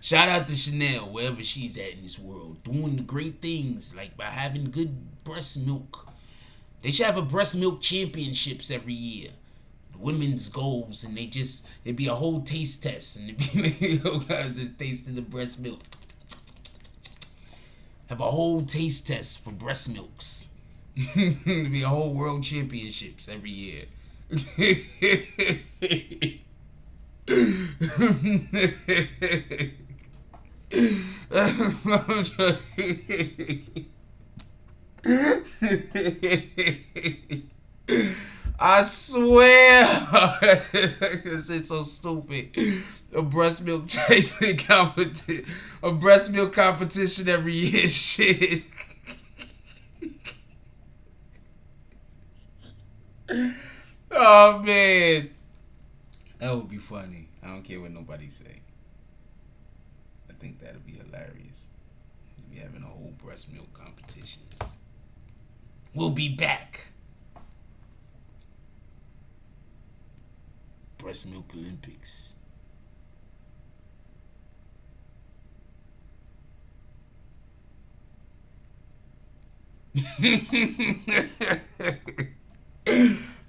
Shout out to Chanel, wherever she's at in this world, doing the great things, like by having good breast milk. They should have a breast milk championships every year. The women's goals, and it'd be a whole taste test, and it'd be guys just tasting the breast milk. Have a whole taste test for breast milks. It'd be a whole world championships every year. I swear, this is so stupid. A breast milk tasting competition, a breast milk competition every year. Shit. Oh man, that would be funny. I don't care what nobody say. I think that'd be hilarious. We'd be having a whole breast milk competitions. We'll be back. Breast milk Olympics.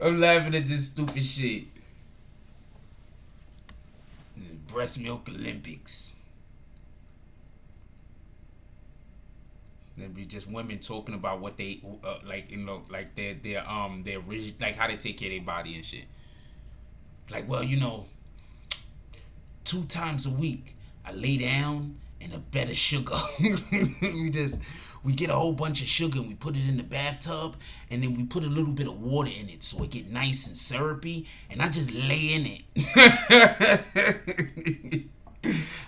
I'm laughing at this stupid shit. Breast milk Olympics. There'd be just women talking about what they like, you know, like their like how they take care of their body and shit. Like, well, you know, 2 times a week I lay down in a bed of sugar. We get a whole bunch of sugar and we put it in the bathtub, and then we put a little bit of water in it so it get nice and syrupy, and I just lay in it.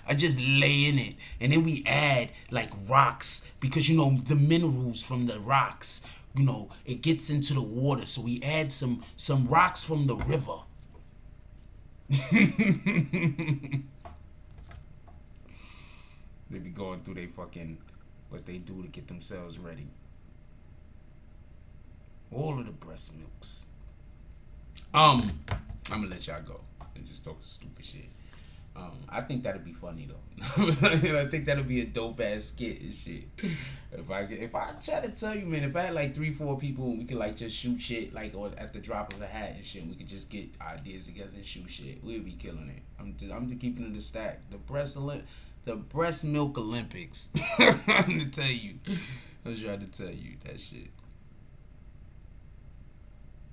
I just lay in it, and then we add like rocks, because you know the minerals from the rocks, you know, it gets into the water, so we add some rocks from the river. They be going through they fucking what they do to get themselves ready. All of the breast milks. I'm gonna let y'all go and just talk stupid shit. I think that'd be funny though. I think that'd be a dope ass skit and shit. If I try to tell you, man, if I had like 3-4 people and we could like just shoot shit like or at the drop of a hat and shit, and we could just get ideas together and shoot shit, we'd be killing it. I'm just keeping it a stack. The breast milk Olympics. I'm gonna tell you. I'm trying to tell you that shit.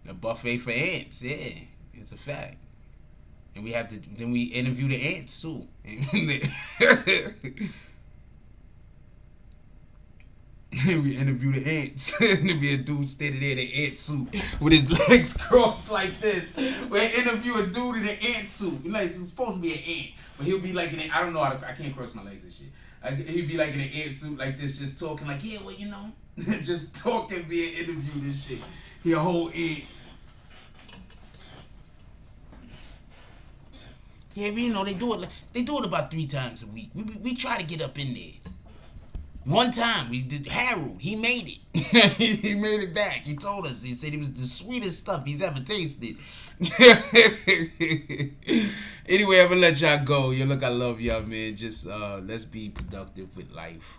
A buffet for ants, yeah, it's a fact. And we have to, then we interview the ants too. We interview the ants. And there be a dude standing there in an ant suit with his legs crossed like this. We interview a dude in an ant suit. Like, it's supposed to be an ant, but he'll be like in an, I don't know how to, I can't cross my legs and shit. He'd be like in an ant suit like this, just talking like, yeah, well, you know, just talking, being interviewed and shit. He a whole ant. Yeah, but you know, they do it about 3 times a week. We try to get up in there. One time we did Harold, he made it. He made it back. He told us, he said it was the sweetest stuff he's ever tasted. Anyway, I'm gonna let y'all go. Yo, look, I love y'all, man. Just let's be productive with life.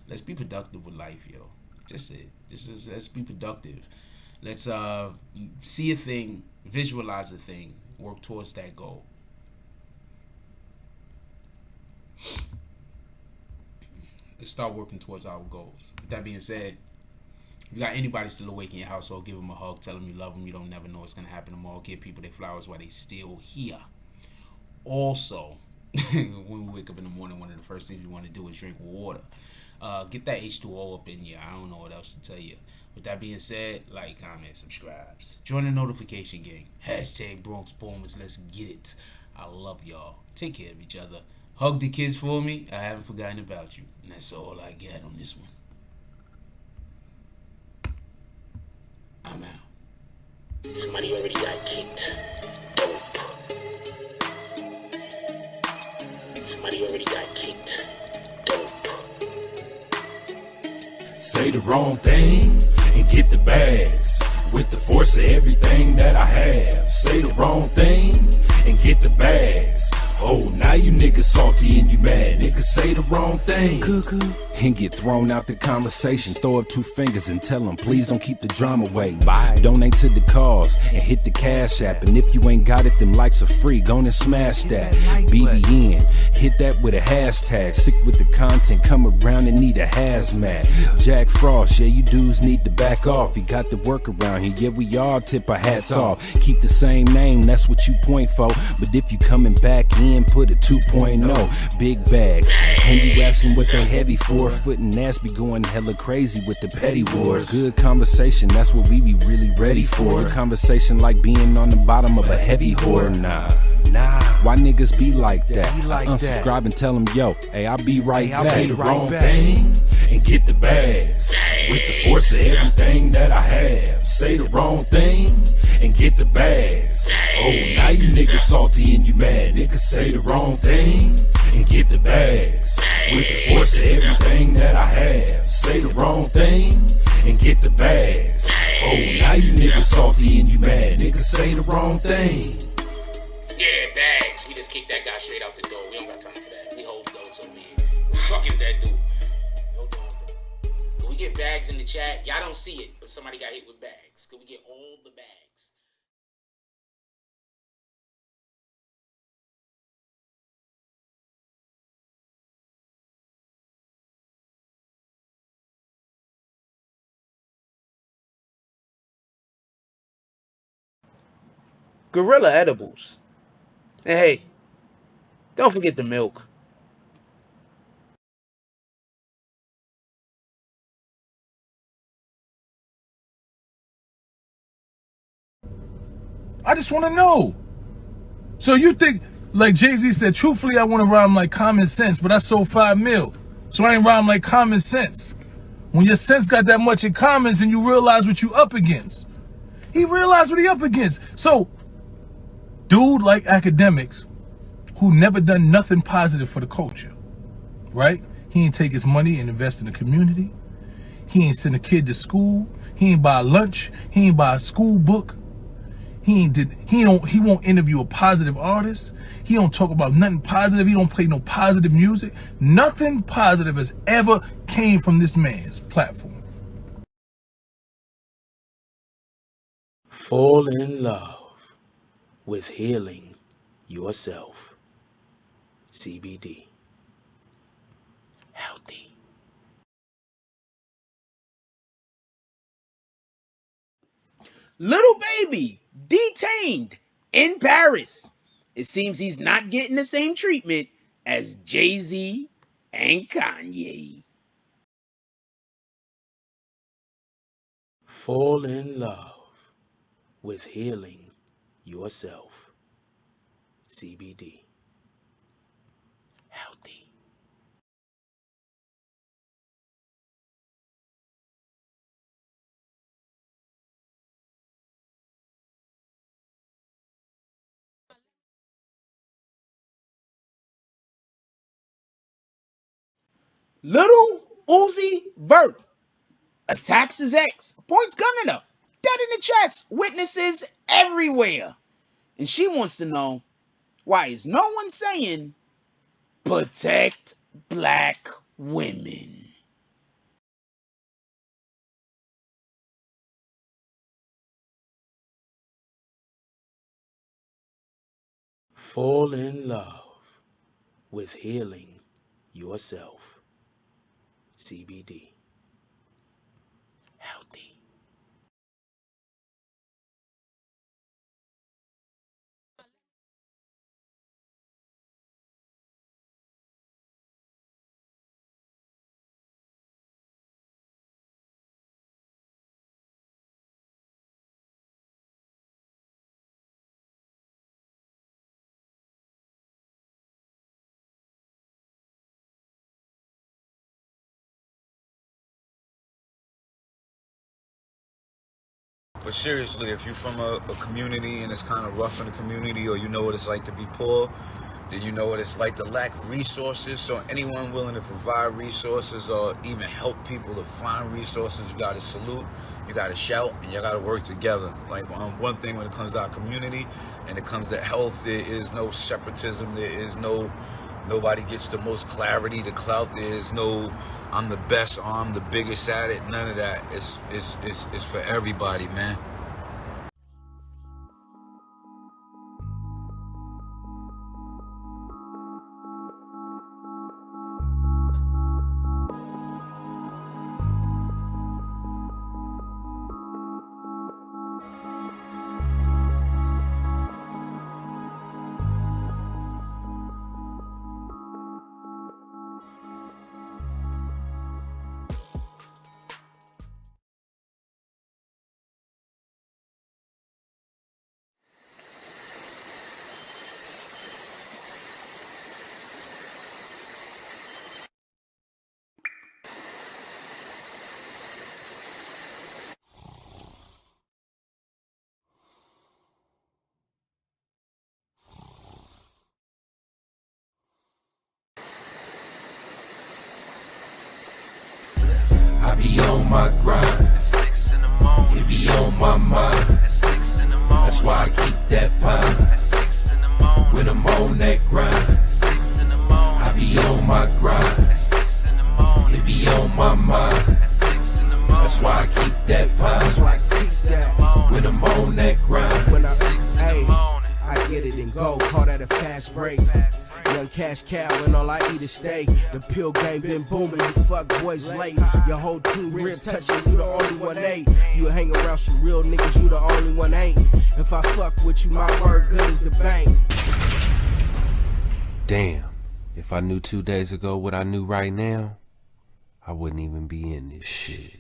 Let's be productive with life, yo. Just let's be productive. Let's see a thing, visualize a thing, work towards that goal. Let's start working towards our goals. With that being said, if you got anybody still awake in your household, give them a hug, tell them you love them. You don't never know what's going to happen tomorrow. Give people their flowers while they still here. Also, when we wake up in the morning, one of the first things you want to do is drink water. Get that H2O up in you. I don't know what else to tell you. With that being said, like, comment, subscribe. Join the notification gang. # Bronx Bombers. Let's get it. I love y'all. Take care of each other. Hug the kids for me. I haven't forgotten about you. And that's all I got on this one. I'm out. Somebody already got kicked. Dope. Somebody already got kicked. Dope. Say the wrong thing and get the bags. With the force of everything that I have. Say the wrong thing and get the bags. Oh, now you niggas salty and you mad. Niggas say the wrong thing. Cuckoo. And get thrown out the conversation. Throw up 2 fingers and tell them, please don't keep the drama waiting. Bye. Donate to the cause and hit the cash app. And if you ain't got it, them likes are free. Go and smash that. BBN. Hit that with a hashtag. Sick with the content. Come around and need a hazmat. Jack Frost. Yeah, you dudes need to back off. You got the work around here. Yeah, we all tip our hats off. Keep the same name. That's what you point for. But if you coming back in, put a 2.0. Big bags. And you asking what they heavy for. Foot and ass be going hella crazy with the petty wars. Good conversation, that's what we be really ready for. Conversation like being on the bottom of a heavy whore. Nah. Why niggas be like that? Unsubscribe and tell them, yo, hey, I'll be right back. Say the wrong thing and get the bags. With the force of everything that I have. say the wrong thing and get the bags. Oh, now you niggas salty and you mad. Niggas say the wrong thing and get the bags. With the force of everything that I have. Say the wrong thing and get the bags. Oh, now you niggas salty and you mad. Niggas say the wrong thing. Yeah, bags. We just kicked that guy straight out the door. We don't got time for that. We hold those over here. Who the fuck is that dude? Hold on, bro. Can we get bags in the chat? Y'all don't see it, but somebody got hit with bags. Can we get all the bags? Gorilla edibles. And hey, don't forget the milk. I just want to know. So you think, like Jay-Z said, truthfully, I want to rhyme like common sense, but I sold 5 mil. So I ain't rhyme like common sense. When your sense got that much in commons and you realize what you up against. He realized what he up against. So, dude like academics who never done nothing positive for the culture, right? He ain't take his money and invest in the community. He ain't send a kid to school. He ain't buy lunch. He ain't buy a school book. He won't interview a positive artist. He don't talk about nothing positive. He don't play no positive music. Nothing positive has ever came from this man's platform. Fall in love with healing yourself. CBD. Healthy. Little baby detained in Paris. It seems he's not getting the same treatment as Jay-Z and Kanye. Fall in love with healing yourself. CBD. Healthy. Little Uzi Vert attacks his ex, points gun at her, dead in the chest, witnesses everywhere. And she wants to know, why is no one saying, protect black women? Fall in love with healing yourself. CBD. Healthy. But seriously, if you're from a community and it's kind of rough in the community, or you know what it's like to be poor, then you know what it's like to lack resources. So anyone willing to provide resources or even help people to find resources, you got to salute, you got to shout, and you got to work together. Like one thing when it comes to our community and it comes to health, there is no separatism. There is nobody gets the most clarity, the clout. There is no I'm the best or I'm the biggest at it. None of that. It's for everybody, man. my grind. It be on my mind. That's why I keep that pine. When I'm on that grind, I be on my grind. It be on my mind. That's why I keep that pine. When I'm on that grind. When I get it and go, call that a fast break. Young cash cow and all I eat is steak. The pill game been booming, you fuck boys late. Your whole team rib touching, you the only one ain't. You hang around some real niggas, you the only one ain't. If I fuck with you, my word good as the bank. Damn, if I knew 2 days ago what I knew right now, I wouldn't even be in this shit.